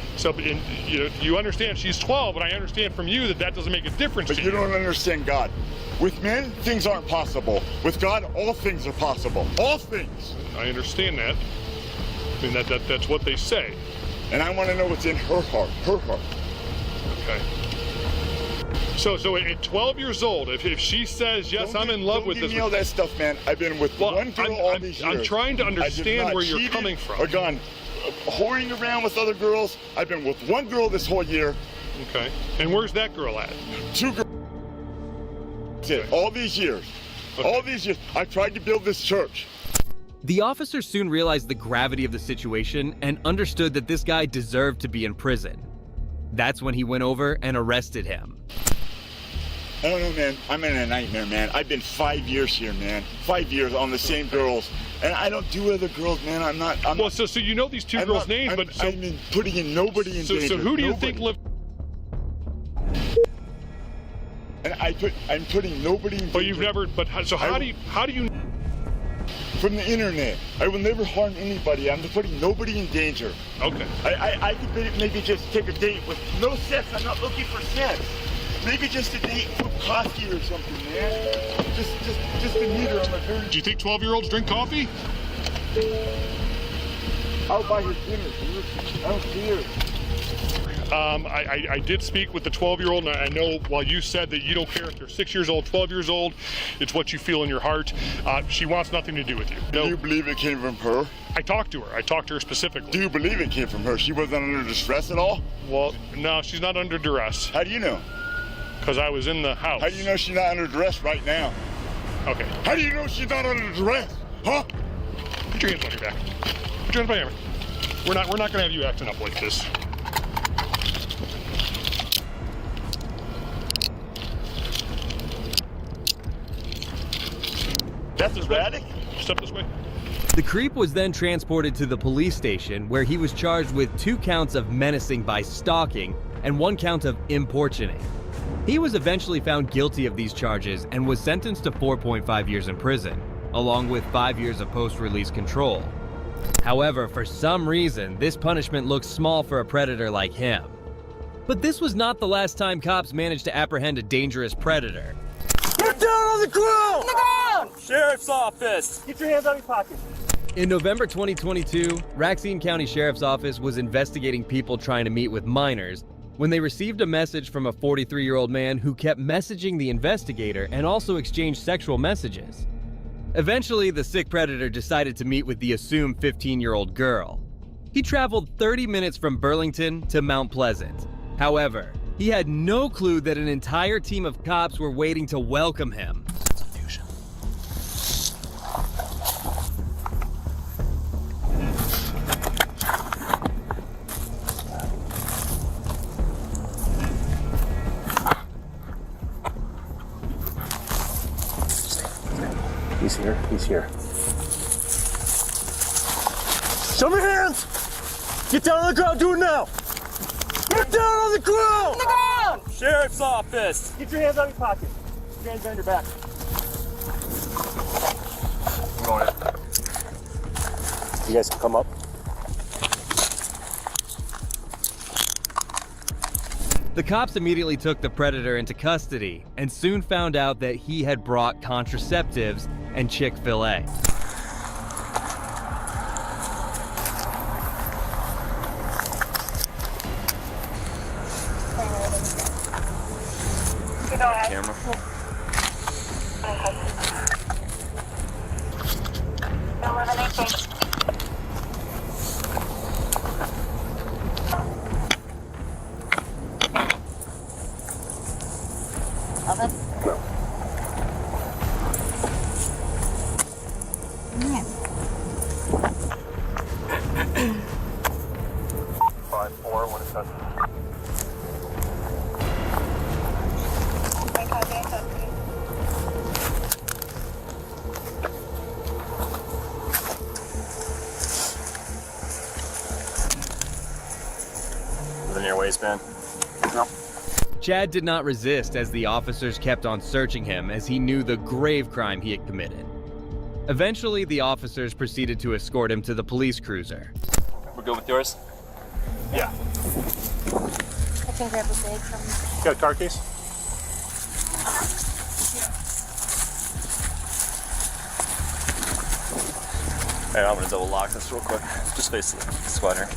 you understand she's 12, but I understand from you that doesn't make a difference.
But you don't understand God. With men, things aren't possible. With God, all things are possible. All things.
I understand that. I mean, that's what they say.
And I want to know what's in her heart. Her heart.
Okay. So at 12 years old, if she says, yes, I'm in love with this.
Don't give me all that stuff, man. I've been with one girl all these years.
I'm trying to understand where you're coming from.
Or gone whoring around with other girls. I've been with one girl this whole year.
Okay. And where's that girl at?
2 girls. That's it. All these years. Okay. All these years. I tried to build this church.
The officer soon realized the gravity of the situation and understood that this guy deserved to be in prison. That's when he went over and arrested him.
I don't know, man. I'm in a nightmare, man. I've been 5 years here, man. 5 years on the same girls. And I don't do other girls, man. I'm not.
So you know these 2 girls' names, but...
I mean, putting in nobody in danger.
So who do you think live...
And I'm putting nobody in danger.
But you've never... But so how do you...
from the internet. I will never harm anybody. I'm putting nobody in danger.
Okay.
I could maybe just take a date with no sex. I'm not looking for sex. Maybe just a date with coffee or something, man. Just to meet her on the very...
Do you think 12-year-olds drink coffee?
I'll buy her dinner, dude. I don't care.
I did speak with the 12-year-old, and I know while you said that you don't care if they're 6 years old, 12 years old, it's what you feel in your heart. She wants nothing to do with you.
Do you believe it came from her?
I talked to her. I talked to her specifically.
Do you believe it came from her? She wasn't under distress at all?
Well, no, she's not under duress.
How do you know?
Because I was in the house.
How do you know she's not under duress right now?
Okay.
How do you know she's not under duress? Huh?
Put your hands on your back. Put your hands on your back. We're not going to have you acting up like this.
That's erratic.
Step this way.
The creep was then transported to the police station where he was charged with 2 counts of menacing by stalking and 1 count of importuning. He was eventually found guilty of these charges and was sentenced to 4.5 years in prison, along with 5 years of post-release control. However, for some reason, this punishment looks small for a predator like him. But this was not the last time cops managed to apprehend a dangerous predator.
Get down on the ground! On the ground! Sheriff's office! Get your hands out of your pockets.
In November 2022, Racine County Sheriff's Office was investigating people trying to meet with minors when they received a message from a 43-year-old man who kept messaging the investigator and also exchanged sexual messages. Eventually, the sick predator decided to meet with the assumed 15-year-old girl. He traveled 30 minutes from Burlington to Mount Pleasant. However, he had no clue that an entire team of cops were waiting to welcome him.
He's here. He's here. Show me hands! Get down on the ground. Do it now. Get down on the ground! On the ground! Sheriff's office. Get your hands out of your pocket. Get your hands behind your back. I'm going in. You guys can come up.
The cops immediately took the predator into custody and soon found out that he had brought contraceptives and Chick-fil-A.
Camera.
Oven?
No.
Five, four, when it's done.
Was it in your waistband?
No.
Chad did not resist as the officers kept on searching him as he knew the grave crime he had committed. Eventually, the officers proceeded to escort him to the police cruiser.
We're good with yours?
Yeah.
I can grab a bag from you.
Got a car case?
Hey, I'm gonna double lock this real quick. Just face the sweater.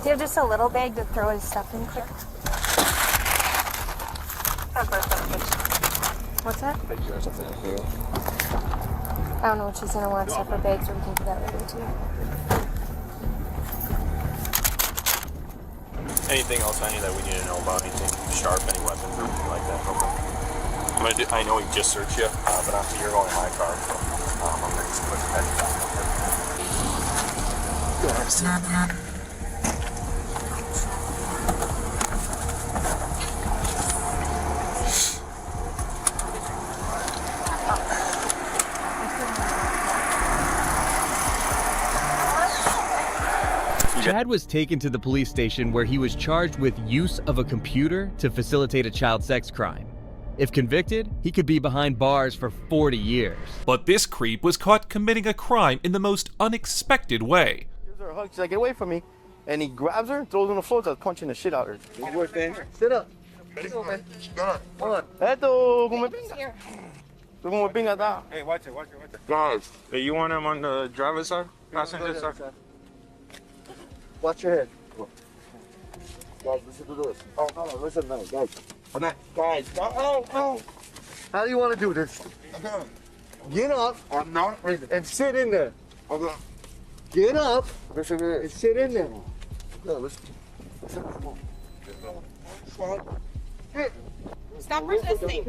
Do you have just a little bag to throw his stuff in quick? What's that? I don't know what she's gonna want, separate bags, or we can do that later too.
Anything else, Honey, that we need to know about? Anything sharp, any weapons or anything like that? Okay. I know we just searched you, but after you're going in my car, so I'm gonna just put your head down. Go ahead, sit.
Chad was taken to the police station where he was charged with use of a computer to facilitate a child sex crime. If convicted, he could be behind bars for 40 years.
But this creep was caught committing a crime in the most unexpected way.
Gives her a hug. She's like, get away from me. And he grabs her, throws her on the floor, starts punching the shit out of her. Sit up. Sit up, man. Hold on. Esto, come pinga. Como pinga da.
Hey, watch it. Guys, hey, you want him on the driver's side? Passenger side?
Watch your head. Guys, listen to this. Oh, no, listen, no, guys. Guys, oh. How do you want to do this? Get up and sit in there. Get up and sit in there. No, listen.
Stop resisting.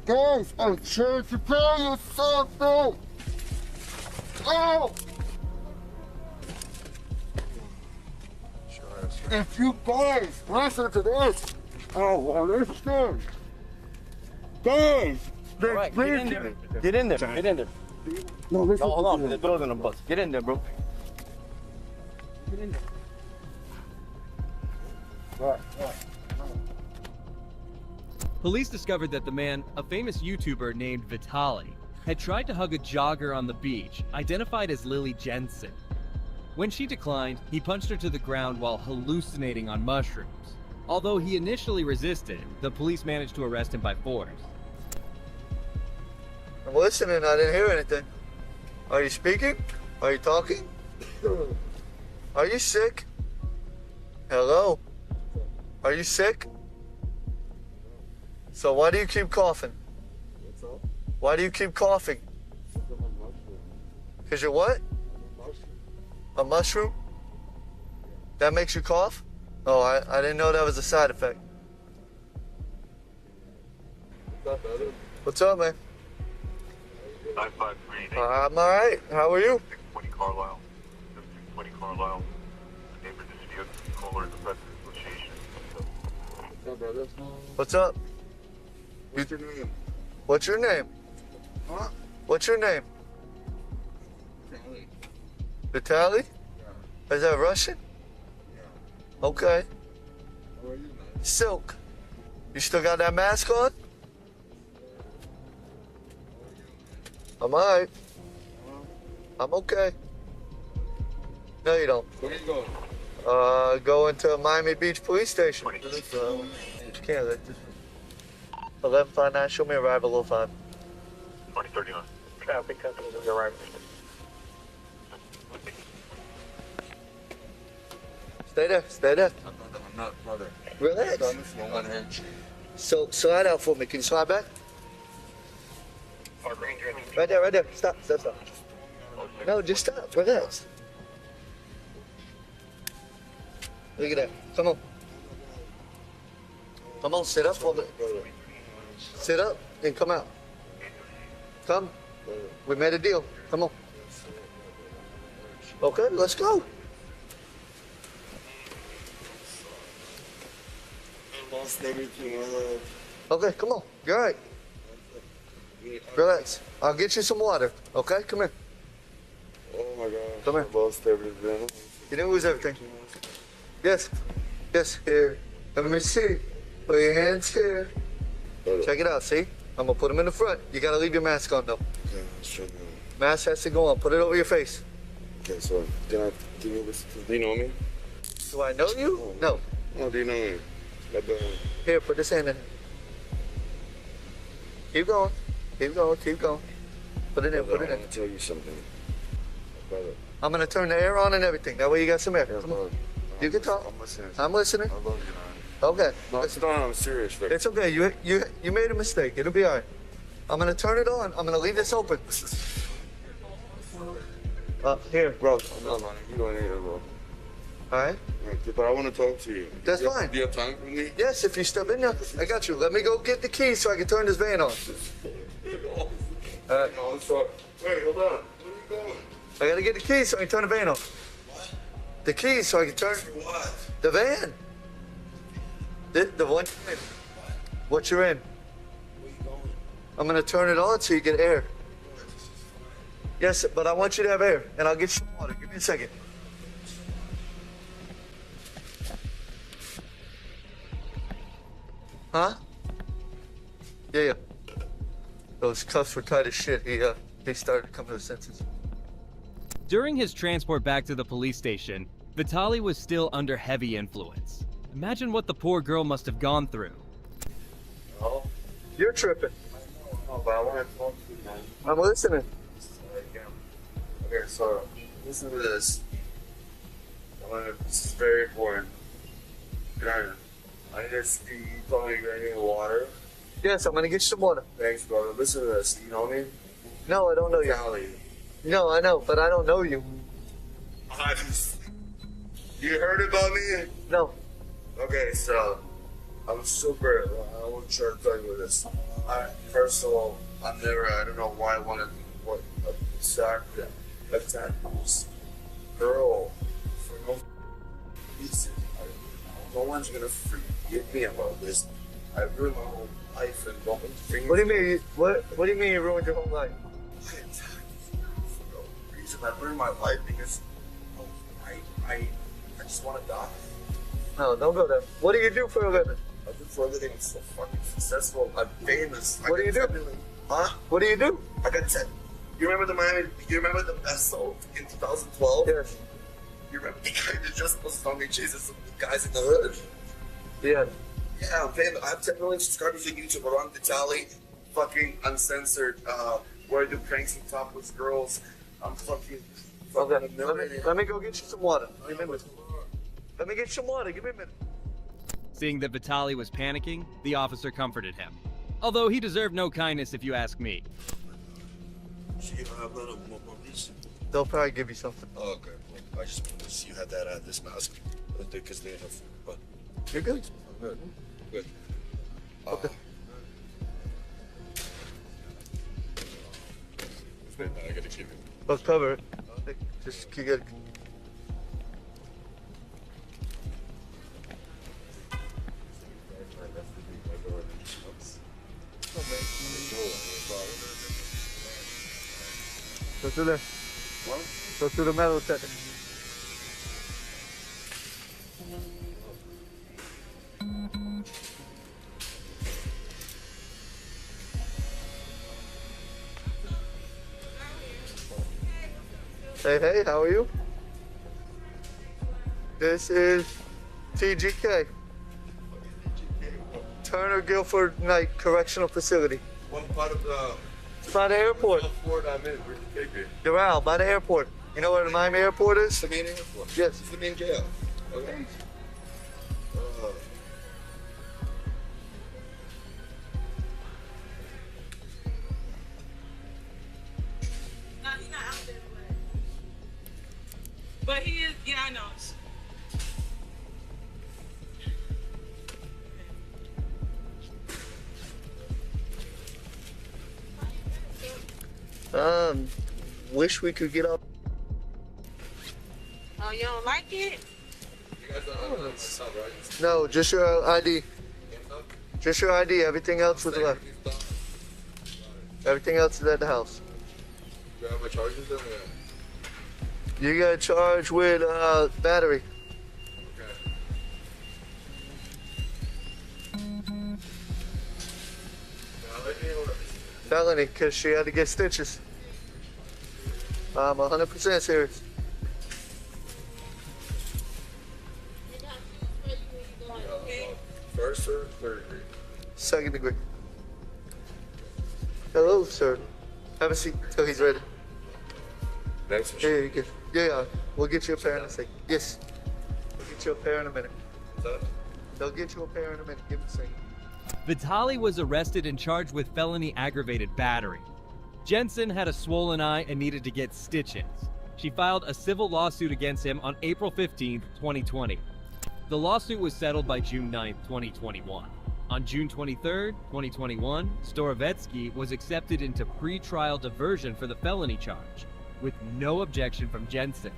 Guys, I'm trying to tell you something. Oh! If you guys listen to this, listen. Guys,
Right, get in there. Get in there.
No, listen.
No, hold on. The door's gonna bust. Get in there, bro. Get in there.
Right.
Police discovered that the man, a famous YouTuber named Vitaly, had tried to hug a jogger on the beach, identified as Lily Jensen. When she declined, he punched her to the ground while hallucinating on mushrooms. Although he initially resisted, the police managed to arrest him by force.
I'm listening. I didn't hear anything. Are you speaking? Are you talking? Are you sick? Hello? Are you sick? So why do you keep coughing? Why do you keep coughing? Because you're what? A mushroom? That makes you cough? Oh, I didn't know that was a side effect. What's up, man?
953.
I'm all right. How are you?
620 Carlisle. 620 Carlisle. Neighbor dispute. Caller is affected association.
What's up?
What's your name?
What's your name?
Huh?
What's your name? Vitaly? Is that Russian? Okay.
How are you, man?
Silk. You still got that mask on? I'm alright. I'm okay. No, you don't.
Where are you going?
Going to Miami Beach Police Station. Canada. 1159, show me arrival 05.
2039.
Traffic company is arriving.
Stay there.
I'm not, brother.
Relax.
No one hurt you.
So, slide out for me. Can you slide back? Right there. Stop. No, just stop. Relax. Look at that. Come on, sit up for me. Sit up and come out. Come. We made a deal. Come on. Okay, let's go.
Lost everything I love.
Okay, come on. You're all right. Relax. I'll get you some water. Okay, come here.
Oh my God.
Come here.
I lost everything.
You didn't lose everything. Yes. Here. Let me see. Put your hands here. Check it out, see? I'm gonna put them in the front. You gotta leave your mask on though.
Okay, let's check it out.
Mask has to go on. Put it over your face.
Okay, so can I give you this? Do you know me?
Do I know you? No.
Oh, do you know me?
Here, put this hand in. Keep going. Put it in.
I'm gonna tell you something. Brother.
I'm gonna turn the air on and everything. That way you got some air. Come on. You can talk.
I'm listening.
I
I love you, man.
Okay.
No, I'm serious, man.
It's okay. You made a mistake. It'll be all right. I'm gonna turn it on. I'm gonna leave this open. Here.
Bro, no, man. You don't need it, bro.
All right.
But I want to talk to you.
That's fine.
Do you have time for me?
Yes, if you step in there. I got you. Let me go get the keys so I can turn this van on.
No, let's talk. Wait, hold on. Where are you going?
I gotta get the keys so I can turn the van on. What? The keys so I can turn
what?
The van. The one. What you're in.
Where you going?
I'm gonna turn it on so you get air. Yes, but I want you to have air, and I'll get you some water. Give me a second. Huh? Yeah. Those cuffs were tight as shit. He started to come to his senses.
During his transport back to the police station, Vitaly was still under heavy influence. Imagine what the poor girl must have gone through.
Oh, you're tripping.
No, but I want to talk to you, man.
I'm listening.
Okay, so listen to this. This is very important. I just you told me you're getting water.
Yes, I'm gonna get you some water.
Thanks, brother. Listen to this. You know me?
No, I don't know you.
Valley.
No, I know, but I don't know you.
You heard about me?
No.
Okay, so I'm super. I want to try to tell you this. First of all, I don't know why I wanted what attack this girl for no reason. No one's gonna forgive me about this. I ruined my whole life and don't think.
What do you mean? What do you mean you ruined your whole life?
For no reason, I ruined my life because I just want to die.
No, don't go there. What do you do for a living?
I do for a living. I'm so fucking successful. I'm famous.
What do you do?
Huh?
What do you do?
I got 10. You remember You remember the best sold in 2012?
Yes.
You remember the guy that just posted on me chases some guys in the hood?
Yeah.
Yeah, I'm famous. I have 10 million subscribers on YouTube. Around Vitaly, fucking uncensored. Where I do pranks and talk with girls. I'm fucking
Okay.
a millionaire.
Let me go get you some water. Give me a minute. Let me get you some water. Give me a minute.
Seeing that Vitaly was panicking, the officer comforted him. Although he deserved no kindness if you ask me.
So you don't have none of more police?
They'll probably give you something.
Oh, okay. Well, I just wanted to see you had that this mask. Because they have. But
you're good.
I'm good. Good.
Okay.
I gotta keep it.
Let's cover it. Just keep it. Go through there.
What?
Go through the metal detector. Hey, how are you? This is TGK. Turner Guilford Knight Correctional Facility.
What part of the...
It's by the airport.
Fort I'm in. Where's the take me?
Doral, by the airport. You know where the Miami airport is?
The main airport?
Yes.
It's the main jail. Okay.
No, he's not out there, but he is. Yeah, I know.
Wish we could get up.
Oh, you don't like it?
You guys don't have that stuff, right?
No, just your ID. Just your ID. Everything else was left. Everything else is at the house.
You have my charges in there?
You got charged with battery. Felony, because she had to get stitches. I'm 100% serious.
First or third degree?
Second degree. Hello, sir. Have a seat until he's ready.
Thanks.
Here you go. Yeah, we'll get you a pair in a second. Yes. We'll get you a pair in a minute. They'll get you a pair in a minute. Give me a second.
Vitaly was arrested and charged with felony aggravated battery. Jensen had a swollen eye and needed to get stitches. She filed a civil lawsuit against him on April 15, 2020. The lawsuit was settled by June 9, 2021. On June 23, 2021, Storovetsky was accepted into pre-trial diversion for the felony charge, with no objection from Jensen.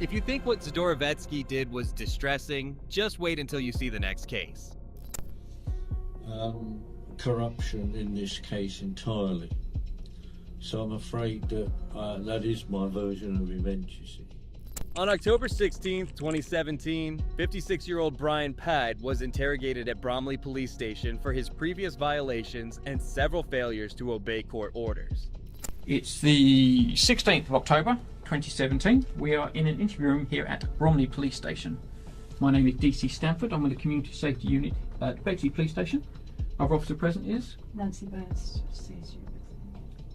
If you think what Storovetsky did was distressing, just wait until you see the next case.
Corruption in this case entirely. So I'm afraid that that is my version of events, you see.
On October 16, 2017, 56-year-old Brian Ped was interrogated at Bromley Police Station for his previous violations and several failures to obey court orders.
It's the 16th of October, 2017. We are in an interview room here at Bromley Police Station. My name is DC Stanford. I'm with the Community Safety Unit at Bexley Police Station. Our officer present is?
Nancy Burns.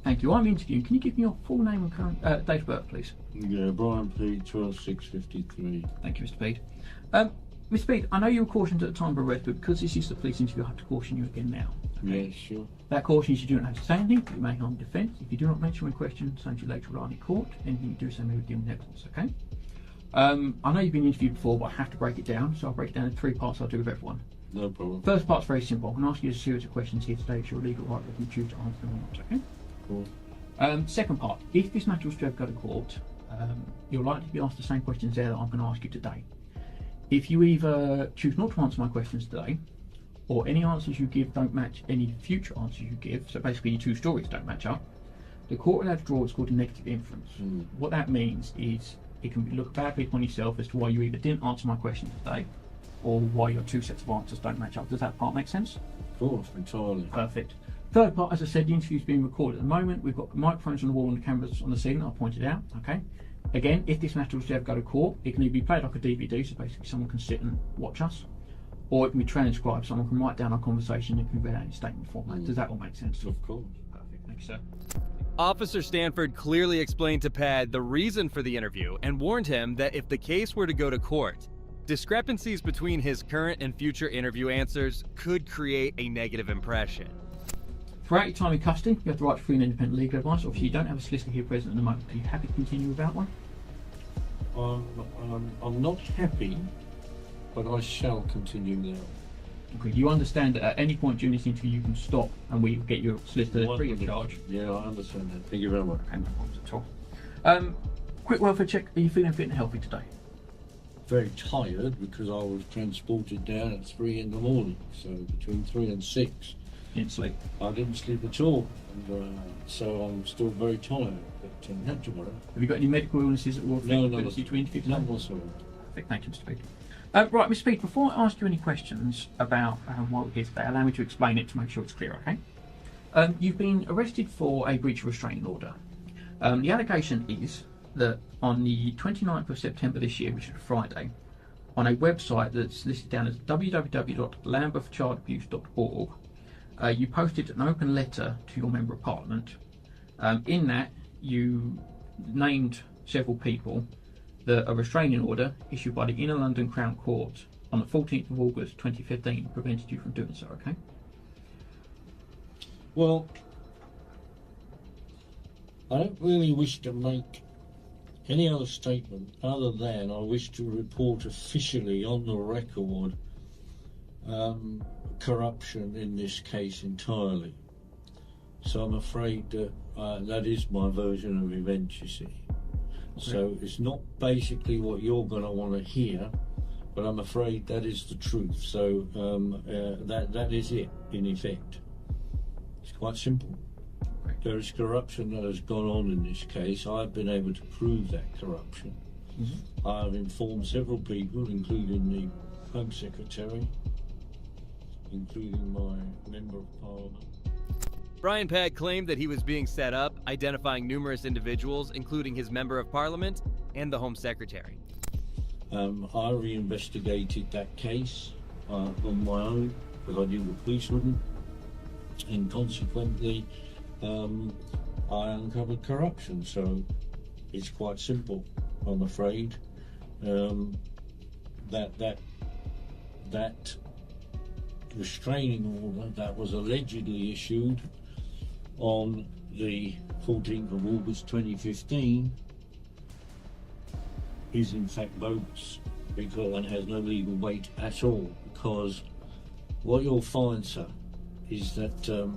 Thank you. I'm interviewing. Can you give me your full name and current date of birth, please?
Yeah, Brian Ped, 12/6/53.
Thank you, Mr. Pede. Mr. Pede, I know you were cautioned at the time of arrest, but because this is the police interview, I have to caution you again now.
Okay? Yeah, sure.
That caution is you do not have to say anything, but you may harm defence. If you do not mention any question, send you later on in court. Anything you do say may be deemed evidence, okay? I know you've been interviewed before, but I have to break it down, so I'll break it down in 3 parts I'll do with everyone.
No problem.
First part's very simple. I'm going to ask you a series of questions here today. It's your legal right that you choose to answer them or not, okay?
Cool.
Second part, if this matter was to ever go to court, you're likely to be asked the same questions there that I'm going to ask you today. If you either choose not to answer my questions today, or any answers you give don't match any future answers you give, so basically your 2 stories don't match up, the court will have to draw what's called a negative inference. What that means is it can look badly upon yourself as to why you either didn't answer my questions today, or why your 2 sets of answers don't match up. Does that part make sense?
Of course, entirely.
Perfect. Third part, as I said, the interview's being recorded at the moment. We've got microphones on the wall and the cameras on the ceiling, I pointed out, okay? Again, if this matter was to ever go to court, it can either be played like a DVD, so basically someone can sit and watch us, or it can be transcribed, someone can write down our conversation and can read out in statement format. Does that all make sense?
Of course.
Perfect, thank you, sir.
Officer Stanford clearly explained to Ped the reason for the interview and warned him that if the case were to go to court, discrepancies between his current and future interview answers could create a negative impression.
Throughout your time in custody, you have the right to free and independent legal advice. Obviously, you don't have a solicitor here present at the moment. Are you happy to continue without one?
I'm not happy, but I shall continue now.
Okay, you understand that at any point during this interview you can stop and we get your solicitor free of charge?
Yeah, I understand that. Thank you very much.
Okay, no problems at all. Quick welfare check. Are you feeling fit and healthy today?
Very tired because I was transported down at 3 in the morning, so between 3 and 6.
Didn't sleep?
I didn't sleep at all, and so I'm still very tired, but not to worry.
Have you got any medical illnesses that will affect
No,
your ability to interview today?
none whatsoever.
Thank you, Mr. Pede. Right, Mr. Pede, before I ask you any questions about why we're here today, allow me to explain it to make sure it's clear, okay? You've been arrested for a breach of restraining order. The allegation is that on the 29th of September this year, which is a Friday, on a website that's listed down as www.lambethchildabuse.org, you posted an open letter to your Member of Parliament. In that, you named several people that a restraining order issued by the Inner London Crown Court on the 14th of August 2015 prevented you from doing so, okay?
Well, I don't really wish to make any other statement other than I wish to report officially on the record corruption in this case entirely. So I'm afraid that that is my version of events, you see. So it's not basically what you're going to want to hear, but I'm afraid that is the truth. So that is it, in effect. It's quite simple. There is corruption that has gone on in this case. I've been able to prove that corruption. I've informed several people, including the Home Secretary, including my Member of Parliament.
Brian Ped claimed that he was being set up, identifying numerous individuals, including his Member of Parliament and the Home Secretary.
I reinvestigated that case on my own because I knew the police wouldn't, and consequently I uncovered corruption. So it's quite simple, I'm afraid. That restraining order that was allegedly issued on the 14th of August 2015 is in fact bogus and has no legal weight at all, because what you'll find, sir, is that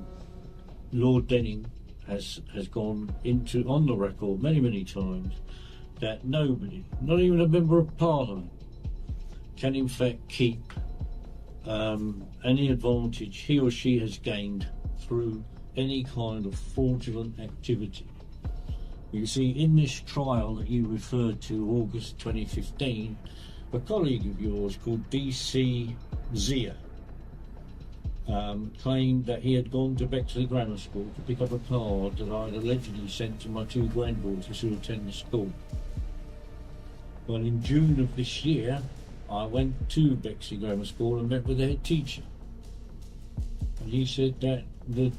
Lord Denning has gone into on the record many times that nobody, not even a Member of Parliament, can in fact keep any advantage he or she has gained through any kind of fraudulent activity. You see, in this trial that you referred to, August 2015, a colleague of yours called D.C. Zia claimed that he had gone to Bexley Grammar School to pick up a card that I had allegedly sent to my 2 granddaughters who attend the school. Well, in June of this year, I went to Bexley Grammar School and met with the head teacher. And he said that the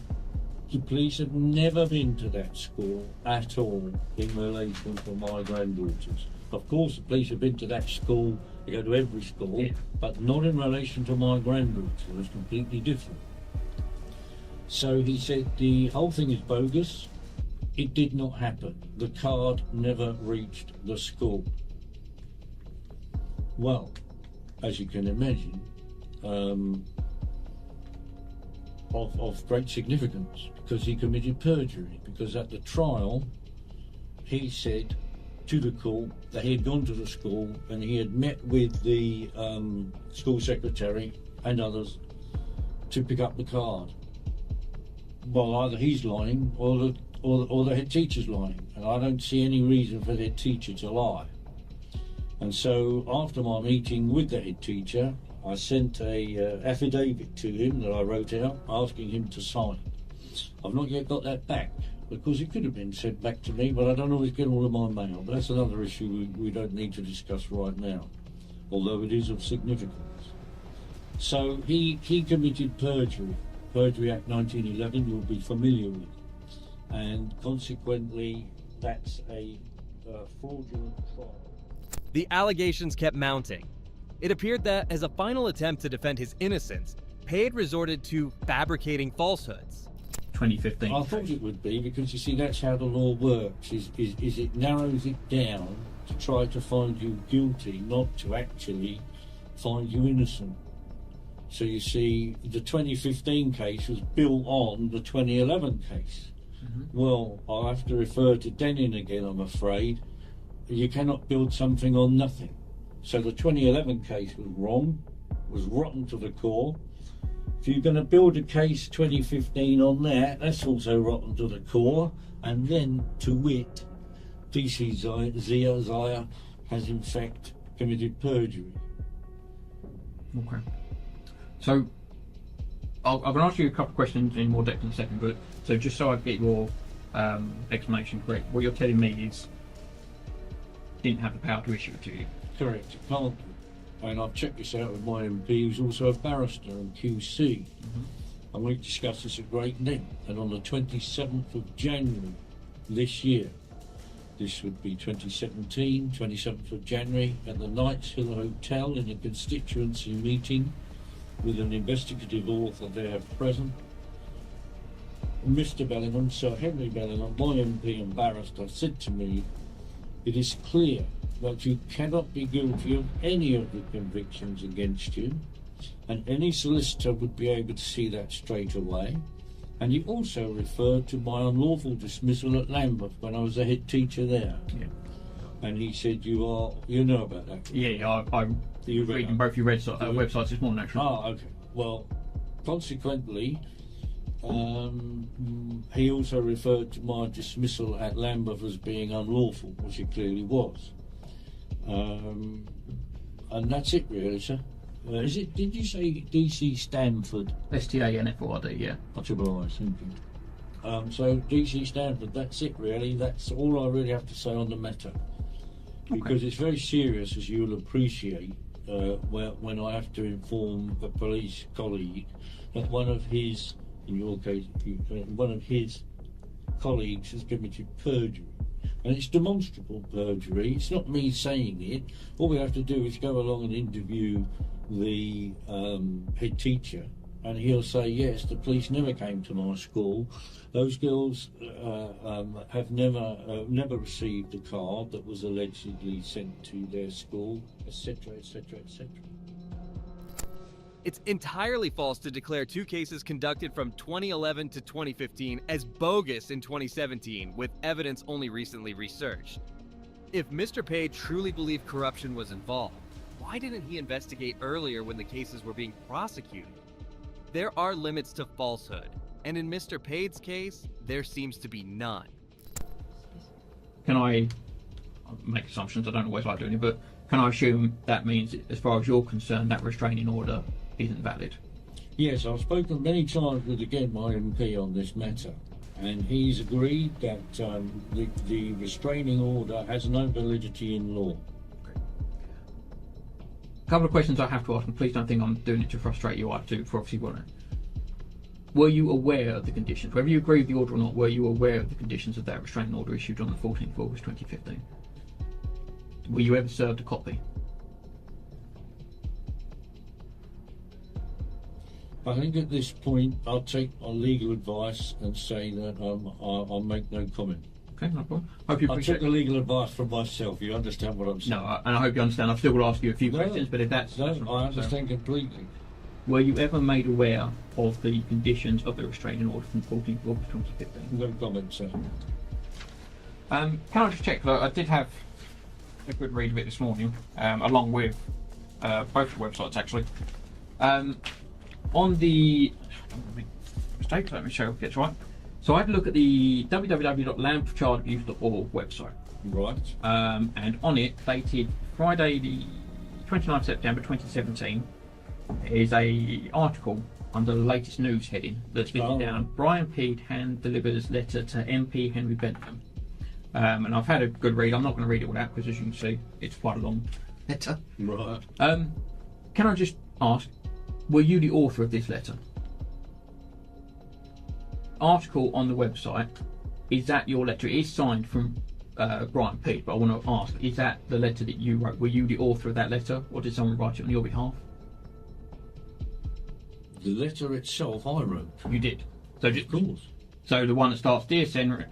police had never been to that school at all in relation to my granddaughters. Of course, the police have been to that school, they go to every school, but not in relation to my granddaughter. It was completely different. So he said the whole thing is bogus. It did not happen. The card never reached the school. Well, as you can imagine, of great significance, because he committed perjury, because at the trial he said to the court that he had gone to the school and he had met with the school secretary and others to pick up the card. Well, either he's lying or the head teacher's lying, and I don't see any reason for the head teacher to lie. And so after my meeting with the head teacher, I sent a affidavit to him that I wrote out asking him to sign. I've not yet got that back, because it could have been sent back to me, but I don't always get all of my mail. But that's another issue we don't need to discuss right now, although it is of significance. So he committed perjury. Perjury Act 1911 you'll be familiar with. And consequently, that's a fraudulent trial.
The allegations kept mounting. It appeared that, as a final attempt to defend his innocence, Ped resorted to fabricating falsehoods.
2015.
I thought it would be, because you see, that's how the law works, is it narrows it down to try to find you guilty, not to actually find you innocent. So you see, the 2015 case was built on the 2011 case. Well, I'll have to refer to Denning again, I'm afraid. You cannot build something on nothing. So the 2011 case was wrong, was rotten to the core. If you're going to build a case 2015 on that, that's also rotten to the core. And then, to wit, DC Zia has in fact committed perjury.
Okay. So, I'm going to ask you a couple of questions in more depth in a second, but so just so I get your explanation correct, what you're telling me is didn't have the power to issue it to you.
Correct, it can't. And I've checked this out with my MP, who's also a barrister and QC. And we've discussed this at great length. And on the 27th of January this year, this would be 2017, 27th of January, at the Knights Hill Hotel in a constituency meeting with an investigative author there present, Mr. Bellingham, Sir Henry Bellingham, my MP and barrister, said to me, "It is clear that you cannot be guilty of any of the convictions against you, and any solicitor would be able to see that straight away." And he also referred to my unlawful dismissal at Lambeth when I was a head teacher there.
Yeah.
And he said, you know about that?
Yeah, I'm reading both your websites this morning, actually.
Ah, okay. Well, consequently, he also referred to my dismissal at Lambeth as being unlawful, which it clearly was. And that's it, really, sir. Did you say DC Stanford?
STANFORD, yeah.
Much obliged, thank you. So DC Stanford, that's it, really. That's all I really have to say on the matter. Because it's very serious, as you'll appreciate, when I have to inform a police colleague that one of his, in your case, one of his colleagues has committed perjury. And it's demonstrable perjury. It's not me saying it. All we have to do is go along and interview the head teacher, and he'll say, yes, the police never came to my school. Those girls have never received a card that was allegedly sent to their school, etc., etc., etc.
It's entirely false to declare two cases conducted from 2011 to 2015 as bogus in 2017, with evidence only recently researched. If Mr. Ped truly believed corruption was involved, why didn't he investigate earlier when the cases were being prosecuted? There are limits to falsehood, and in Mr. Ped's case, there seems to be none.
can I make assumptions? I don't always like doing it, but can I assume that means, as far as you're concerned, that restraining order isn't valid?
Yes, I've spoken many times with, again, my MP on this matter, and he's agreed that the restraining order has no validity in law.
A couple of questions I have to ask, and please don't think I'm doing it to frustrate you. I have to, for obviously want to. Were you aware of the conditions? Whether you agree with the order or not, were you aware of the conditions of that restraining order issued on the 14th of August 2015? Were you ever served a copy?
I think at this point I'll take my legal advice and say that I'll make no comment.
Okay, no problem. Hope you
I
appreciate
took the legal advice from myself. You understand what I'm saying?
No, and I hope you understand. I've still got to ask you a few questions, but if that's...
No, I understand completely.
Were you ever made aware of the conditions of the restraining order from 14th of August 2015?
No comment, sir.
Can I just check, though, I did have a good read of it this morning, along with both the websites, actually. On the... mistake, let me show it gets right. So I had a look at the www.landforchildabuse.org website.
Right.
And on it, dated Friday the 29th September 2017, is a article under the latest news heading that's written down. Brian Ped hand delivers letter to MP Henry Bentham. And I've had a good read. I'm not going to read it all out because, as you can see, it's quite a long letter.
Right.
Can I just ask, were you the author of this letter? Article on the website, is that your letter? It is signed from Brian Ped, but I want to ask, is that the letter that you wrote? Were you the author of that letter, or did someone write it on your behalf?
The letter itself I wrote.
You did. So just,
of course.
So the one that starts, Dear Sir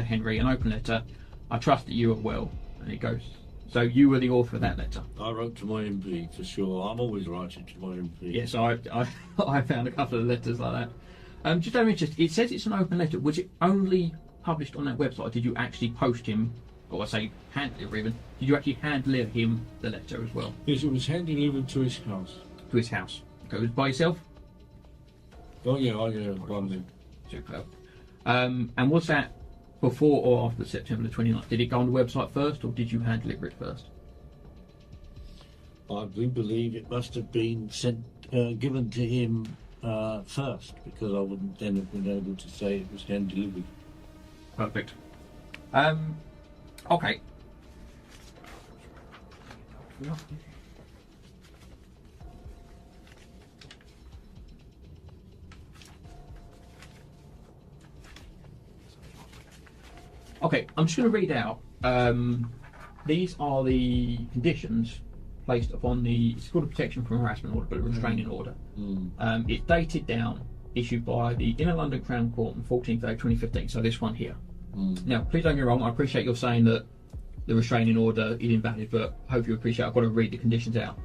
Henry, an open letter. I trust that you are well, and it goes. So you were the author of that letter.
I wrote to my MP for sure. I'm always writing to my MP.
Yes, I found a couple of letters like that. Just out of interest, it says it's an open letter. Was it only published on that website? Did you actually post him, or I say hand deliver even? Did you actually hand deliver him the letter as well?
Yes, it was hand delivered to his house.
To his house. Okay, it was by yourself?
Oh yeah, one day.
Superb. And was that before or after September the 29th? Did it go on the website first, or did you hand deliver it first?
I do believe it must have been sent, given to him first, because I wouldn't then have been able to say it was hand delivered.
Perfect. Okay. Okay, I'm just going to read out. These are the conditions placed upon the. It's called a protection from harassment order, but a restraining order. It's dated down, issued by the Inner London Crown Court on 14th April 2015. So this one here. Now, please don't get me wrong. I appreciate you're saying that the restraining order is invalid, but I hope you appreciate I've got to read the conditions out.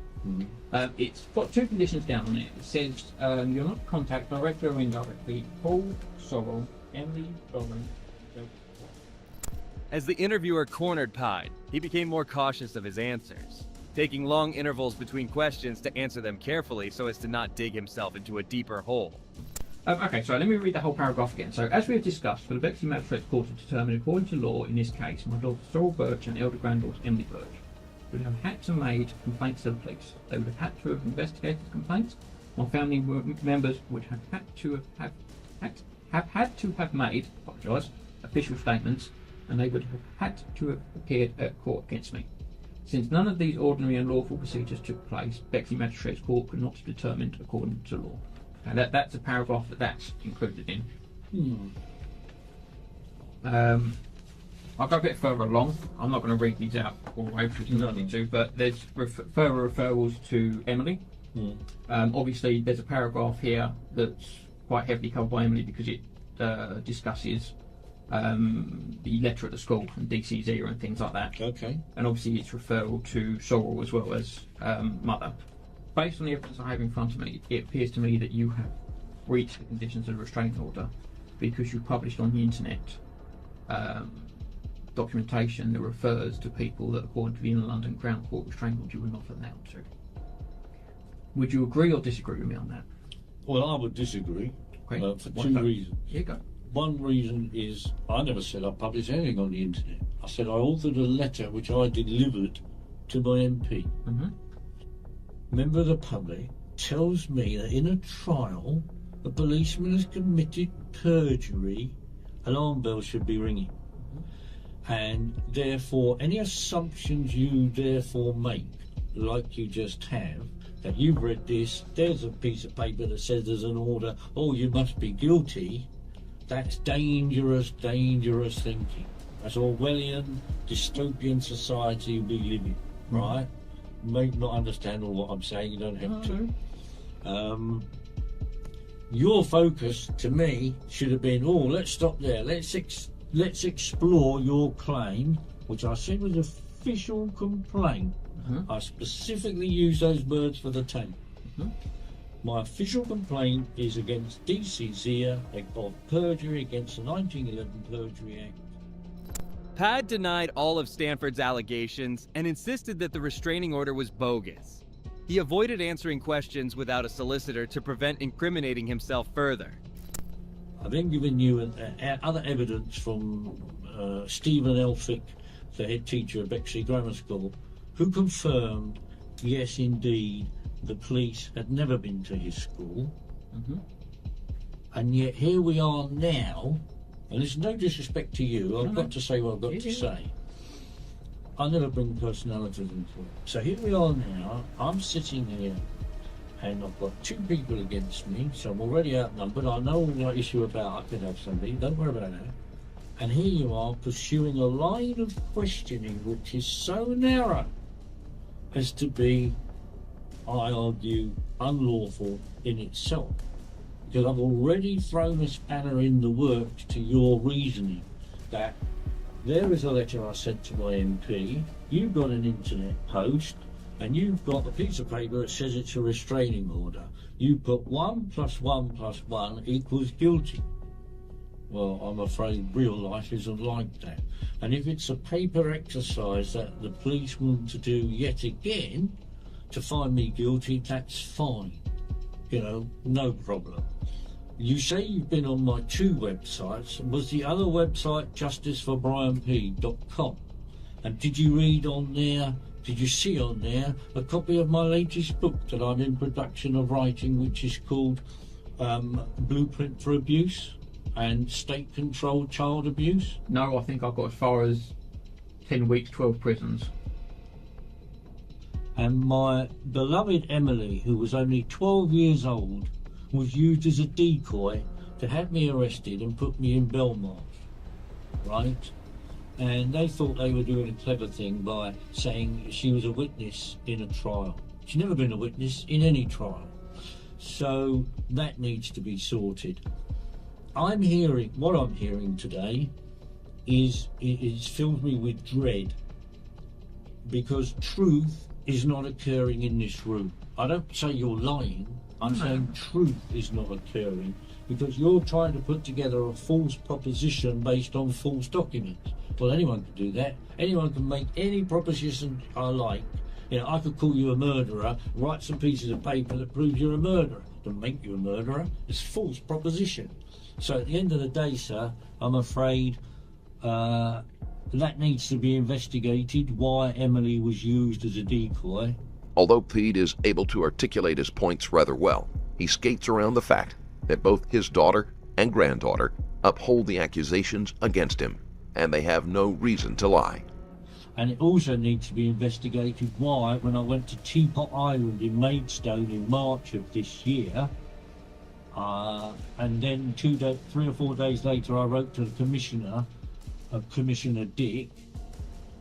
It's got two conditions down on it. It says you're not to contact directly or indirectly Paul, Sorrel, Emily, Dolan.
As the interviewer cornered Ped, he became more cautious of his answers, taking long intervals between questions to answer them carefully so as to not dig himself into a deeper hole.
Okay, so let me read the whole paragraph again. So, as we have discussed, for the Bexley Magistrates Court to determine, according to law, in this case, my daughter Sorrel Birch and elder granddaughter Emily Birch would have had to make complaints to the police. They would have had to have investigated the complaints. My family members would have had to have made, official statements, and they would have had to have appeared at court against me. Since none of these ordinary and lawful procedures took place, Bexley Magistrates Court could not be determined according to law. And that's a paragraph that's included in. I'll go a bit further along. I'm not going to read these out all the way because you don't need to, but there's further referrals to Emily. Obviously, there's a paragraph here that's quite heavily covered by Emily because it discusses the letter at the school and DC's and things like that.
Okay.
And obviously it's referral to Sorrel as well as mother. Based on the evidence I have in front of me, it appears to me that you have breached the conditions of the restraining order because you published on the internet documentation that refers to people that, according to the Inner London Crown Court restraining order, you were not allowed to. Would you agree or disagree with me on that?
Well, I would disagree for two reasons.
Here you go.
one reason is I never said I published anything on the internet. I said I authored a letter which I delivered to my MP. Member of the public tells me that in a trial, a policeman has committed perjury, alarm bells should be ringing. And therefore, any assumptions you therefore make, like you just have, that you've read this, there's a piece of paper that says there's an order, oh, you must be guilty, that's dangerous, dangerous thinking. That's Orwellian, dystopian society we live in, right? You may not understand all what I'm saying, you don't have to. Your focus, to me, should have been, oh, let's stop there, let's explore your claim, which I said was official complaint. I specifically use those words for the tape. My official complaint is against DCZIA of perjury against the 1911 Perjury Act.
Pad denied all of Stanford's allegations and insisted that the restraining order was bogus. He avoided answering questions without a solicitor to prevent incriminating himself further.
I've then given you other evidence from Stephen Elphick, the head teacher of Bexley Grammar School, who confirmed, yes, indeed, the police had never been to his school. And yet here we are now, and there's no disrespect to you, I've got to say what I've got to say. I never bring personalities into it. So here we are now, I'm sitting here, and I've got two people against me, so I'm already outnumbered. I know what issue about I could have somebody, don't worry about that. And here you are pursuing a line of questioning which is so narrow as to be, I argue, unlawful in itself. Because I've already thrown a spanner in the works to your reasoning that there is a letter I sent to my MP, you've got an internet post, and you've got a piece of paper that says it's a restraining order. You put 1 + 1 + 1 equals guilty. Well, I'm afraid real life isn't like that. And if it's a paper exercise that the police want to do yet again to find me guilty, that's fine. You know, no problem. You say you've been on my two websites. Was the other website justiceforbrianped.com? And did you read on there, did you see on there a copy of my latest book that I'm in production of writing, which is called Blueprint for Abuse and State-Controlled Child Abuse?
No, I think I got as far as 10 weeks, 12 prisons.
And my beloved Emily, who was only 12 years old, was used as a decoy to have me arrested and put me in Belmarsh, right? And they thought they were doing a clever thing by saying she was a witness in a trial. She's never been a witness in any trial. So that needs to be sorted. What I'm hearing today is it fills me with dread, because truth is not occurring in this room. I don't say you're lying, I'm saying truth is not occurring, because you're trying to put together a false proposition based on false documents. Well, anyone can do that. Anyone can make any proposition I like. You know, I could call you a murderer, write some pieces of paper that proves you're a murderer. Doesn't make you a murderer. It's false proposition. So at the end of the day, sir, I'm afraid that needs to be investigated, why Emily was used as a decoy.
Although Pede is able to articulate his points rather well, he skates around the fact that both his daughter and granddaughter uphold the accusations against him, and they have no reason to lie.
And it also needs to be investigated why, when I went to Teapot Island in Maidstone in March of this year, and then 3 or 4 days later I wrote to the Commissioner, Commissioner Dick.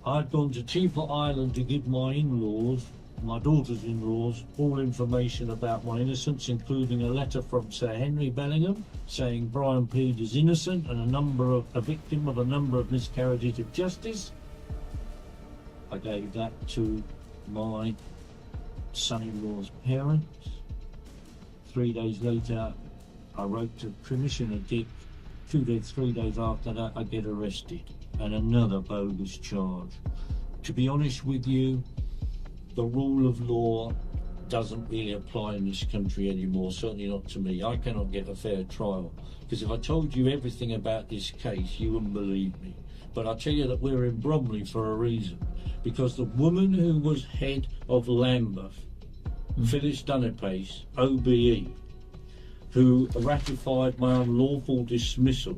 I'd gone to Teapot Island to give my in-laws, my daughter's in-laws, all information about my innocence, including a letter from Sir Henry Bellingham saying Brian Pede is innocent and a victim of a number of miscarriages of justice. I gave that to my son-in-law's parents. 3 days later, I wrote to Commissioner Dick. 3 days after that, I get arrested and another bogus charge. To be honest with you, the rule of law doesn't really apply in this country anymore, certainly not to me. I cannot get a fair trial, because if I told you everything about this case, you wouldn't believe me. But I'll tell you that we're in Bromley for a reason, because the woman who was head of Lambeth, Phyllis Dunnepace, OBE, who ratified my unlawful dismissal,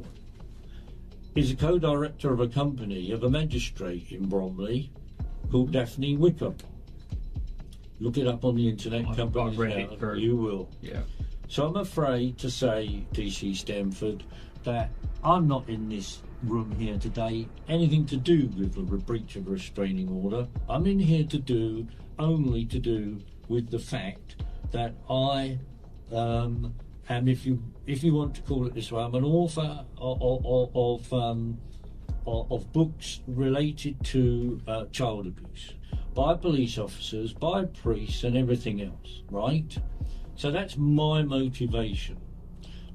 is a co-director of a company of a magistrate in Bromley called Daphne Wickham. Look it up on the internet. Companies now, you will.
Yeah.
So I'm afraid to say, DC Stamford, that I'm not in this room here today anything to do with the breach of a restraining order. I'm in here only to do with the fact that I am, if you want to call it this way, I'm an author of books related to child abuse by police officers, by priests, and everything else, right? So that's my motivation,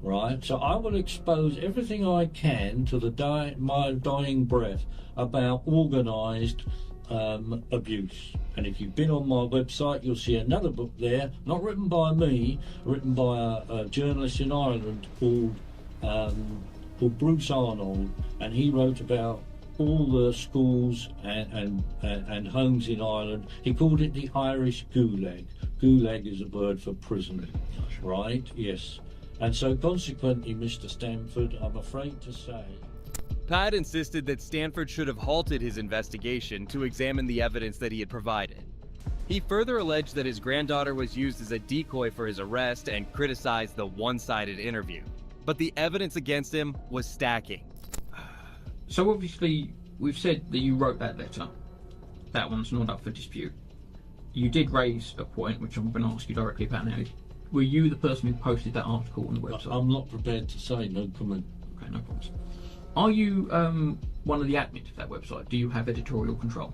right? So I will expose everything I can to my dying breath about organised abuse. And if you've been on my website, you'll see another book there, not written by me, written by a journalist in Ireland called Bruce Arnold, and he wrote about all the schools and homes in Ireland. He called it the Irish Gulag. Gulag is a word for prison, right? Yes. And so consequently, Mr. Stamford, I'm afraid to say...
Ped insisted that Stanford should have halted his investigation to examine the evidence that he had provided. He further alleged that his granddaughter was used as a decoy for his arrest and criticized the one-sided interview. But the evidence against him was stacking.
So obviously, we've said that you wrote that letter. That one's not up for dispute. You did raise a point, which I'm going to ask you directly about now. Were you the person who posted that article on the website?
I'm not prepared to say, no comment.
Okay, no problems. Are you one of the admins of that website? Do you have editorial control?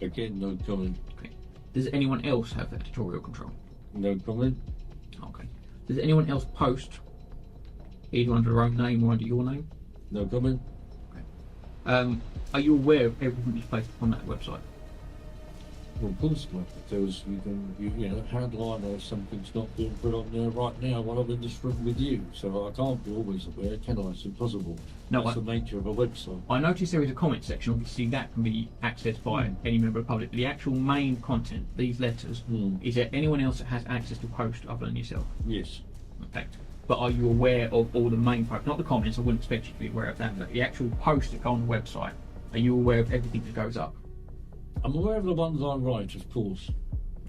Again, no comment.
Okay. Does anyone else have editorial control?
No comment.
Okay. Does anyone else post either under their own name or under your name?
No comment.
Okay. Are you aware of everything that's placed on that website?
Well, of course not, because you know, how do I know if something's not being put on there right now while I'm in this room with you? So I can't be always aware, can I? It's impossible.
No,
that's the nature of a website.
I noticed there is a comment section. Obviously, that can be accessed by any member of the public. But the actual main content, these letters, is there anyone else that has access to post other than yourself?
Yes.
Okay. But are you aware of all the main posts? Not the comments, I wouldn't expect you to be aware of that, but the actual posts that go on the website, are you aware of everything that goes up?
I'm aware of the ones I write, of course.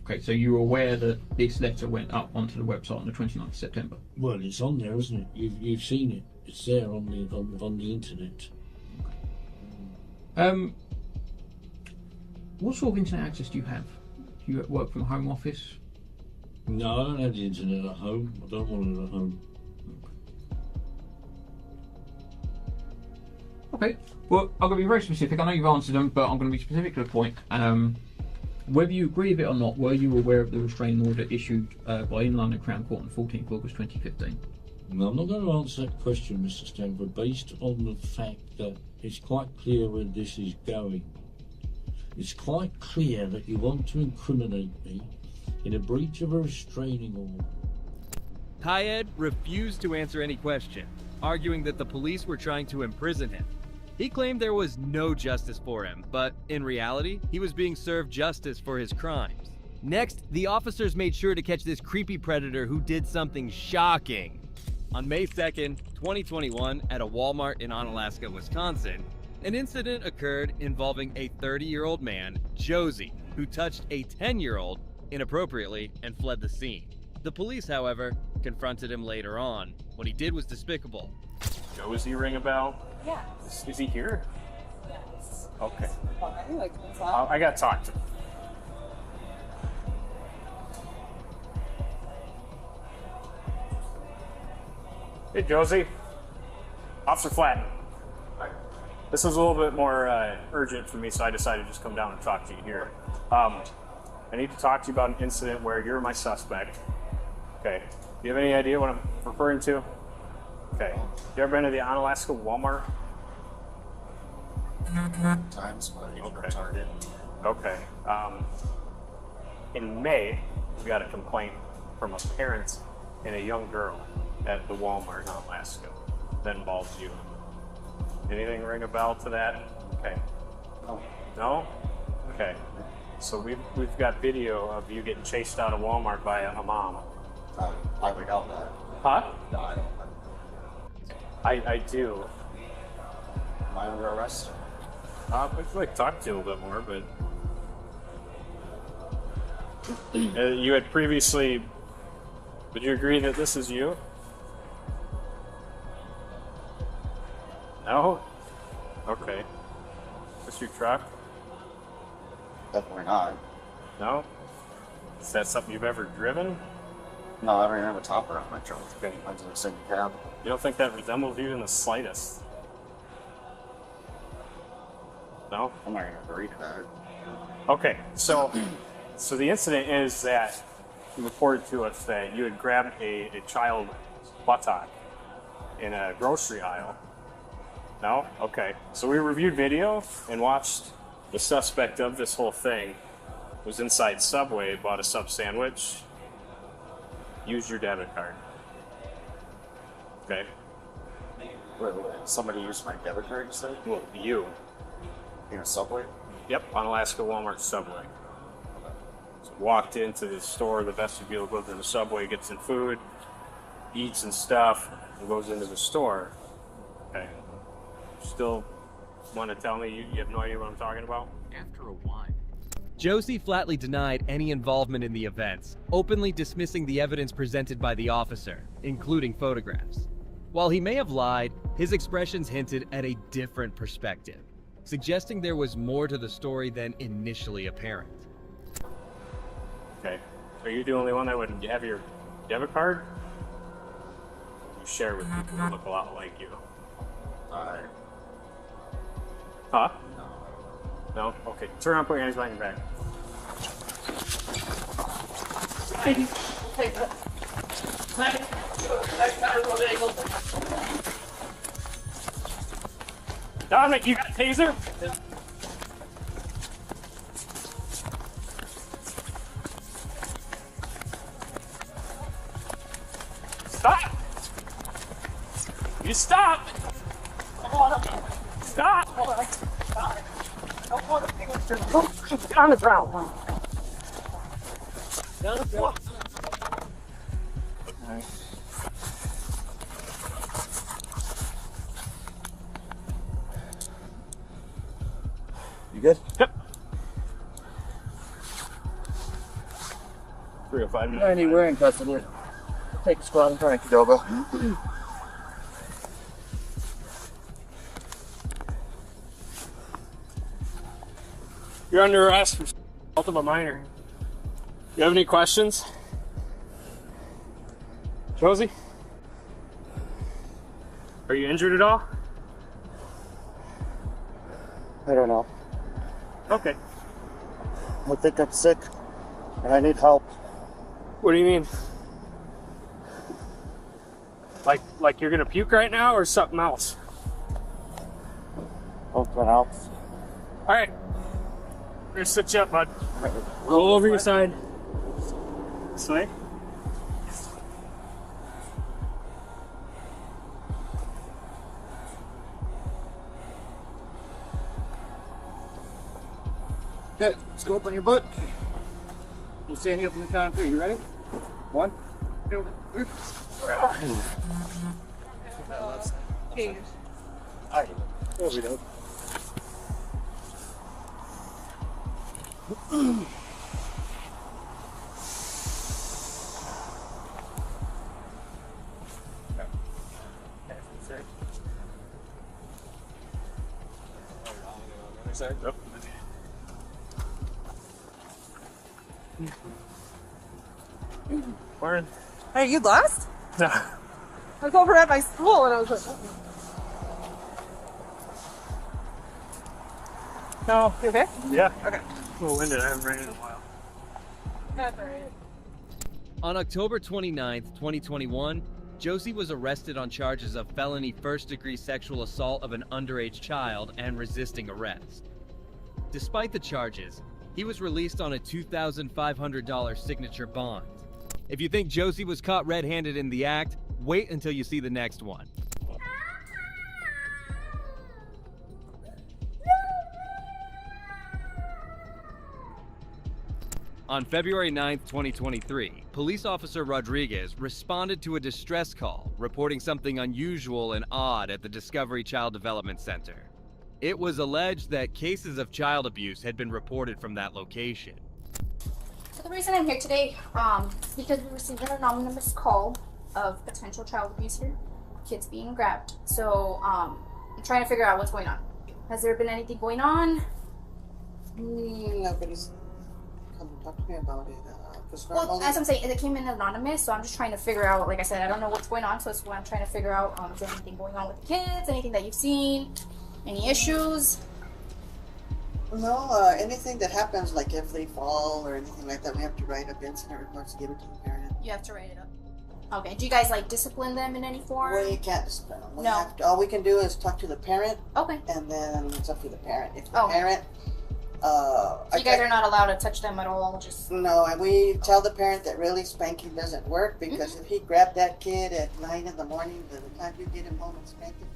Okay, so you're aware that this letter went up onto the website on the 29th of September?
Well, it's on there, isn't it? You've seen it. It's there on the internet.
Okay. What sort of internet access do you have? Do you work from a home office?
No, I don't have the internet at home. I don't want it at home.
Okay, well, I'm going to be very specific. I know you've answered them, but I'm going to be specific to the point. Whether you agree with it or not, were you aware of the restraining order issued by in London Crown Court on 14th August 2015?
No, I'm not going to answer that question, Mr. Stanford, based on the fact that it's quite clear where this is going. It's quite clear that you want to incriminate me in a breach of a restraining order.
Ped refused to answer any question, arguing that the police were trying to imprison him. He claimed there was no justice for him, but in reality, he was being served justice for his crimes. Next, the officers made sure to catch this creepy predator who did something shocking. On May 2nd, 2021, at a Walmart in Onalaska, Wisconsin, an incident occurred involving a 30-year-old man, Josie, who touched a 10-year-old inappropriately and fled the scene. The police, however, confronted him later on. What he did was despicable.
Josie ring a bell?
Yeah.
Is he here?
Yes.
Okay.
Fine, like,
I gotta talk to him. Hey, Josie. Officer Flatton. This was a little bit more urgent for me, so I decided to just come down and talk to you here. I need to talk to you about an incident where you're my suspect. Okay. Do you have any idea what I'm referring to? Okay. You ever been to the Onalaska Walmart?
Times when you
okay.
Target.
Okay. In May
we got a complaint from a parent and a young girl at the Walmart in Alaska that involves you. Anything ring a bell to that? Okay. No? Okay. So we've got video of you getting chased out of Walmart by a mom.
I would doubt that.
Huh?
No, I don't.
I do.
Am I under arrest?
I'd like to talk to you a little bit more, but you had previously. Would you agree that this is you? No? Okay. Is this your truck?
Definitely not.
No? Is that something you've ever driven?
No, I don't even have a topper on my truck. Okay. I'm just a single cab.
You don't think that resembles you in the slightest? No?
I'm not gonna agree to that.
Okay, so the incident is that you reported to us that you had grabbed a child buttock in a grocery aisle. No? Okay. So we reviewed video and watched the suspect of this whole thing was inside Subway, bought a sub sandwich, used your debit card. Okay.
Wait. Somebody used my debit card, you said?
Well, you.
In a Subway?
Yep, on Alaska Walmart Subway. So walked into the store, the vestibule, goes to the Subway, gets some food, eats and stuff, and goes into the store. Okay. Still want to tell me you have no idea what I'm talking about?
After a while. Josie flatly denied any involvement in the events, openly dismissing the evidence presented by the officer, including photographs. While he may have lied, his expressions hinted at a different perspective, suggesting there was more to the story than initially apparent.
Okay. Are you the only one that would have your debit card? You share with people that look a lot like you. Huh? No? Okay. Turn around, put your hands behind your back.
Take that.
Dominic, you got a taser? Stop! You stop! Stop!
Get on the ground. Down the floor.
Alright. You good?
Yep. 305 minutes.
Anywhere in custody. Take the squad and try and Qdoba.
You're under arrest for assault of a minor. You have any questions? Josie? Are you injured at all?
I don't know.
Okay.
I think I'm sick and I need help.
What do you mean? Like you're gonna puke right now or something else?
Something else.
Alright. We're gonna sit you up, bud. Roll over your side. This way.
Okay, let's go up on your butt. We'll stand you up in the count of 3. You ready? 1, 2, 3. Alright, there we go.
Yep. Morning.
Hey, you lost?
No.
I was over at my school and I was like,
No.
You okay?
Yeah.
Okay.
A little winded. I haven't ran in a while.
That's alright.
On October 29th, 2021, Josie was arrested on charges of felony first-degree sexual assault of an underage child and resisting arrest. Despite the charges, He was released on a $2,500 signature bond. If you think Josie was caught red-handed in the act, wait until you see the next one. On February 9, 2023, police officer Rodriguez responded to a distress call reporting something unusual and odd at the Discovery Child Development Center. It was alleged that cases of child abuse had been reported from that location.
So the reason I'm here today, because we received an anonymous call of potential child abuse here, kids being grabbed. So I'm trying to figure out what's going on. Has there been anything going on?
Nobody's come and talked to me about it.
Well, as I'm saying, it came in anonymous, so I'm just trying to figure out, like I said, I don't know what's going on, so that's why I'm trying to figure out, is there anything going on with the kids, anything that you've seen, any issues?
No, anything that happens, like if they fall or anything like that, we have to write up incident reports to give it to the parent.
You have to write it up. Okay, do you guys, like, discipline them in any form?
We can't discipline them. We
No.
have to, all we can do is talk to the parent.
Okay.
And then it's up to the parent. If the
Okay.
parent...
So you guys are not allowed to touch them at all, just...
No, and we tell the parent that really spanking doesn't work, because if he grabbed that kid at 9 in the morning, by the time you get him home and spank him.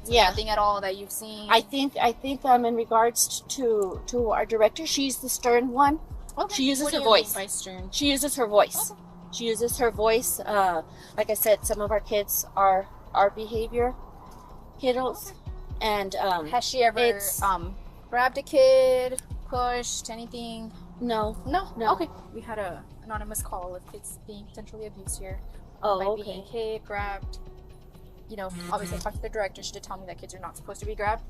Yeah. Nothing at all that you've seen?
I think in regards to our director, she's the stern one.
Okay.
She uses
What do
her
you mean
voice.
by stern?
She uses her voice.
Okay.
She uses her voice. Like I said, some of our kids are behavior kiddos, and
has she ever grabbed a kid, pushed, anything?
No.
Okay. We had a anonymous call of kids being potentially abused here.
Oh,
by
okay.
being hit, grabbed. You know, obviously I talked to the director. She did tell me that kids are not supposed to be grabbed.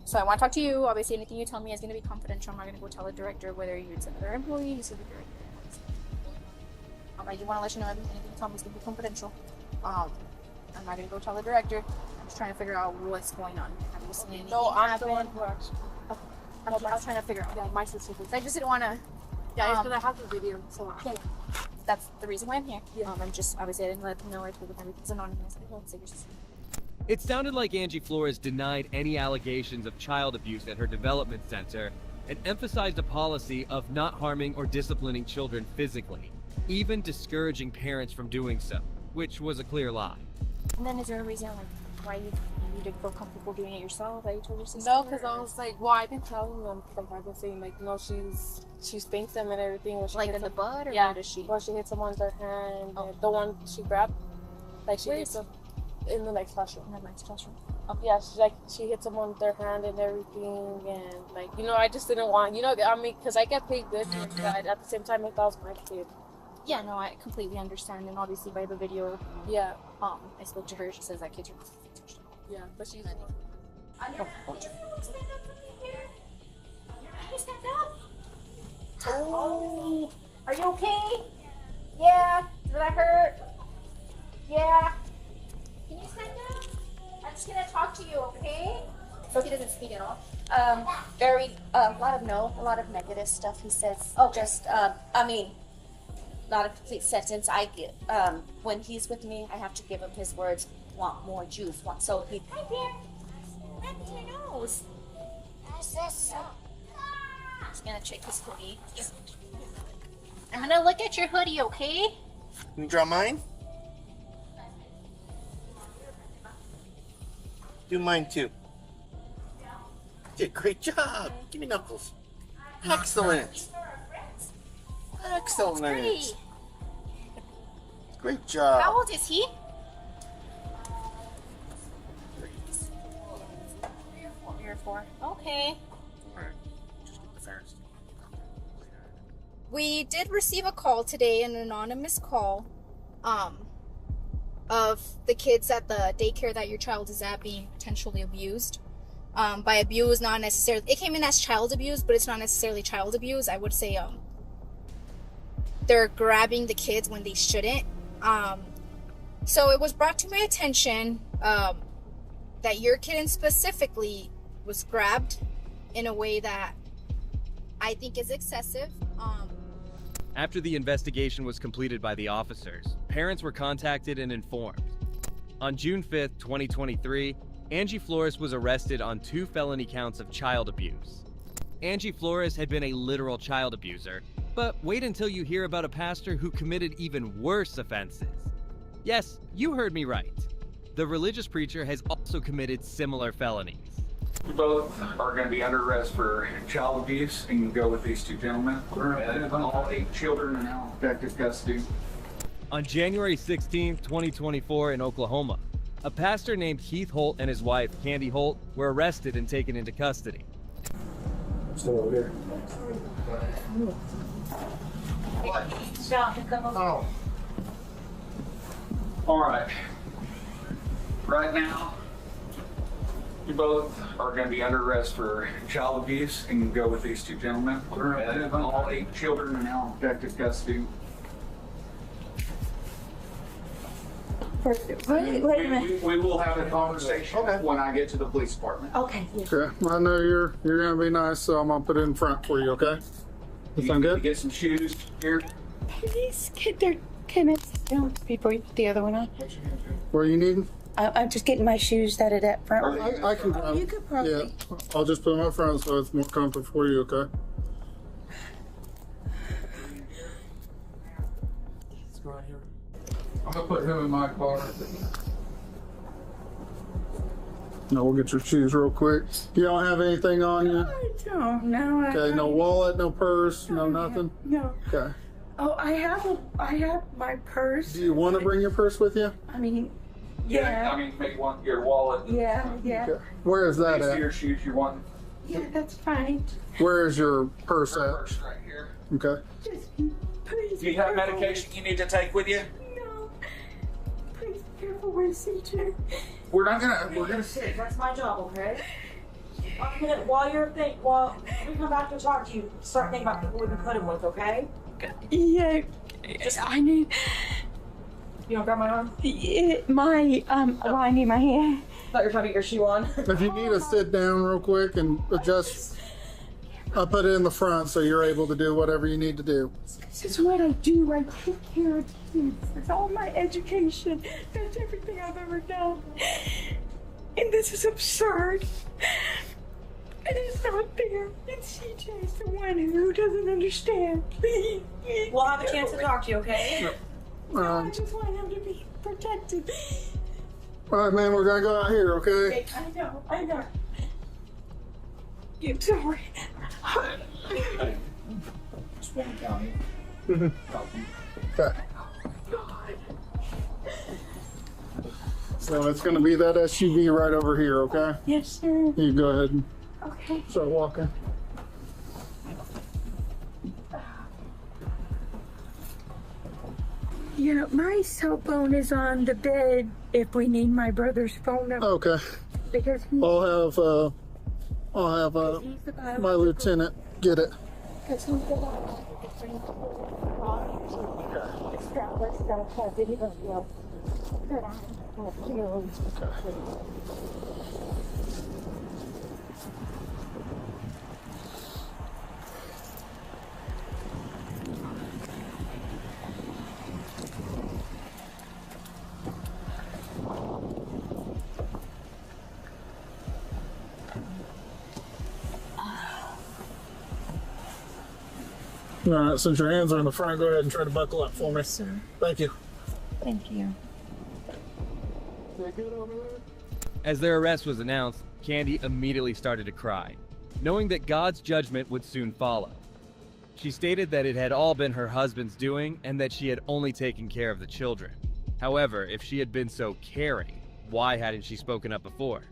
So I want to talk to you. Obviously anything you tell me is going to be confidential. I'm not going to go tell the director whether it's another employee, it's the director. I do want to let you know anything you tell me is going to be confidential. I'm not going to go tell the director. I'm just trying to figure out what's going on. Have you seen anything
I'm the
happen?
one who actually.
I was trying to figure out.
Yeah, my sister.
I just didn't want to.
Yeah, it's because I have the video, so.
Yeah. That's the reason why I'm here. I'm just, obviously I didn't let them know. I told them everything's anonymous. I don't say your sister.
It sounded like Angie Flores denied any allegations of child abuse at her development center and emphasized a policy of not harming or disciplining children physically, even discouraging parents from doing so, which was a clear lie.
And then is there a reason like why you didn't feel comfortable doing it yourself? That you told your sister?
No, because I was like, well, I've been telling them from I've been saying like, no, she spanks them and everything. When she
Like
hits
in the
them.
butt, or
Yeah,
where does she?
Well, she hits them on their hand. The one she grabbed, like she
Where
hits
is-
them in the next classroom.
In the next classroom.
Yeah, she hits them on their hand and everything, and like, you know, I just didn't want, I mean, because I get paid good, but at the same time, if that was my kid.
Yeah, no, I completely understand, and obviously by the video,
Yeah.
I spoke to her. She says that kids are not touched.
Yeah, but she's.
Oh, are you okay? Yeah. Did that hurt? Yeah. Can you stand up? I'm just gonna talk to you, okay? So he doesn't speak at all.
A lot of negative stuff he says.
Okay.
Just, not a complete sentence. I get, when he's with me, I have to give him his words. Want more juice? So he.
Hi, Bear. What's in your nose? What's this?
He's gonna check his hoodie.
I'm gonna look at your hoodie, okay?
Can you draw mine? Do mine too. Did a great job. Give me knuckles. Excellent. Excellent.
Great.
Great job.
How old is he? 3 or 4. Okay. We did receive a call today, an anonymous call, of the kids at the daycare that your child is at being potentially abused. By abuse, not necessarily, it came in as child abuse, but it's not necessarily child abuse. I would say, they're grabbing the kids when they shouldn't. So it was brought to my attention, that your kid specifically was grabbed in a way that I think is excessive.
After the investigation was completed by the officers, parents were contacted and informed. On June 5th, 2023, Angie Flores was arrested on 2 felony counts of child abuse. Angie Flores had been a literal child abuser, but wait until you hear about a pastor who committed even worse offenses. Yes, you heard me right. The religious preacher has also committed similar felonies.
You both are going to be under arrest for child abuse, and you can go with these two gentlemen. All 8 children are now in protective custody.
On January 16, 2024 in Oklahoma, a pastor named Keith Holt and his wife, Candy Holt, were arrested and taken into custody.
Still over here.
Stop and come over.
All right. Right now, you both are going to be under arrest for child abuse, and you can go with these two gentlemen. All 8 children are now in protective custody.
Wait a minute.
We will have a conversation when I get to the police department.
Okay.
Okay, I know you're gonna be nice, so I'm gonna put it in front for you, okay? That sound good?
Get some shoes here.
Please, can I sit down before you put the other one on?
Where you needing?
I'm just getting my shoes out of that front.
I can grab.
You could probably.
Yeah, I'll just put them up front so it's more comfortable for you, okay?
Let's go right here. I'm gonna put him in my car.
No, we'll get your shoes real quick. You don't have anything on you?
I don't know.
Okay, no wallet, no purse, no nothing?
No.
Okay.
Oh, I have my purse.
Do you want to bring your purse with you?
I mean, yeah.
I mean, make one your wallet.
Yeah.
Okay. Where is that at?
Your shoes you want.
Yeah, that's fine.
Where is your purse at?
Purse right here.
Okay.
Please.
Do you have medication you need to take with you?
No. Please be careful with CJ.
We're gonna sit.
That's my job, okay? While we come back to talk to you, start thinking about people we can put him with, okay?
Yeah. I need.
You don't grab my arm?
I need my hand.
Thought you were trying to get your shoe on.
If you need to sit down real quick and adjust, I'll put it in the front so you're able to do whatever you need to do.
This is what I do. I take care of kids. It's all my education. That's everything I've ever done. And this is absurd. It is not fair. And CJ's the one who doesn't understand. Please.
We'll have a chance to talk to you, okay?
I just want him to be protected.
All right, man, we're gonna go out here, okay?
I know. I'm sorry.
Okay. So it's gonna be that SUV right over here, okay?
Yes, sir.
You go ahead and
Okay.
start walking.
Yeah, my cell phone is on the bed if we need my brother's phone number.
Okay.
Because
I'll have my lieutenant get it.
Because he's the one strapless stuff has it. He doesn't know that I have killed.
All right, since your hands are in the front, go ahead and try to buckle up for me.
Yes, sir.
Thank you.
Thank you.
As their arrest was announced, Candy immediately started to cry, knowing that God's judgment would soon follow. She stated that it had all been her husband's doing and that she had only taken care of the children. However, if she had been so caring, why hadn't she spoken up before?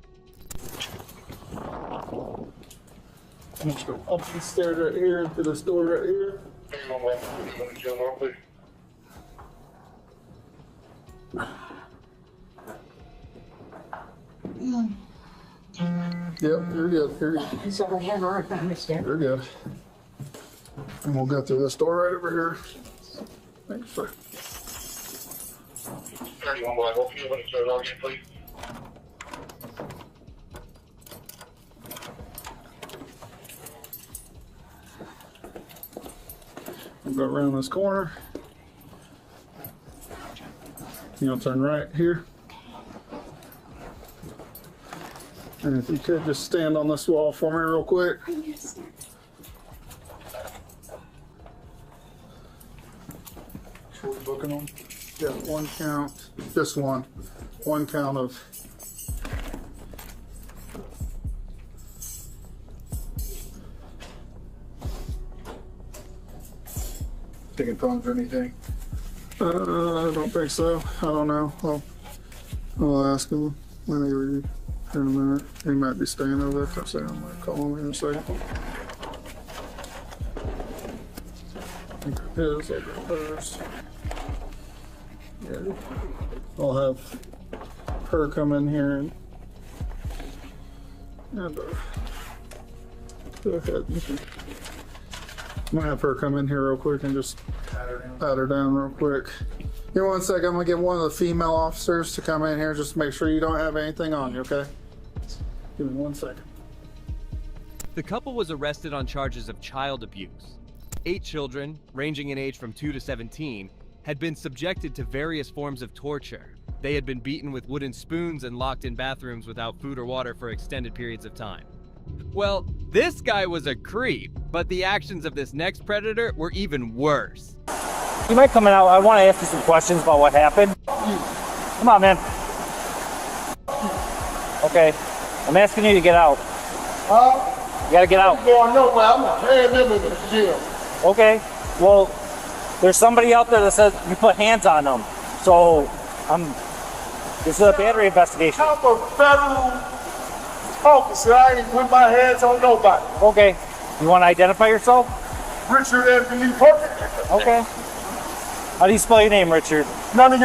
Let's go up the stairs right here to this door right here. Yep, you're good. You're good.
Sorry, I don't understand.
You're good. And we'll go through this door right over here. Thanks, sir.
31 Black, what can you want to start on again, please?
We'll go around this corner. You'll turn right here. And if you could just stand on this wall for me real quick.
Yes, sir.
We're booking them. Yeah, one count, just one. One count of. Taking phones or anything? I don't think so. I don't know. I'll ask him when he read in a minute. He might be staying over there. So I'm gonna call him in a second. I think it is over first. Yeah. I'll have her come in here and go ahead. I'm gonna have her come in here real quick and just pat her down real quick. Give me 1 second. I'm gonna get one of the female officers to come in here just to make sure you don't have anything on you, okay? Give me 1 second.
The couple was arrested on charges of child abuse. 8 children, ranging in age from 2 to 17, had been subjected to various forms of torture. They had been beaten with wooden spoons and locked in bathrooms without food or water for extended periods of time. Well, this guy was a creep, but the actions of this next predator were even worse.
You might come out. I want to ask you some questions about what happened. Come on, man. Okay, I'm asking you to get out. You gotta get out.
I'm going nowhere. I'm a bad member of the jail.
Okay, well, there's somebody out there that says you put hands on them. So, this is a battery investigation.
I'm a federal officer. I ain't put my hands on nobody.
Okay, you want to identify yourself?
Richard Anthony Perkins.
Okay. How do you spell your name, Richard?
None of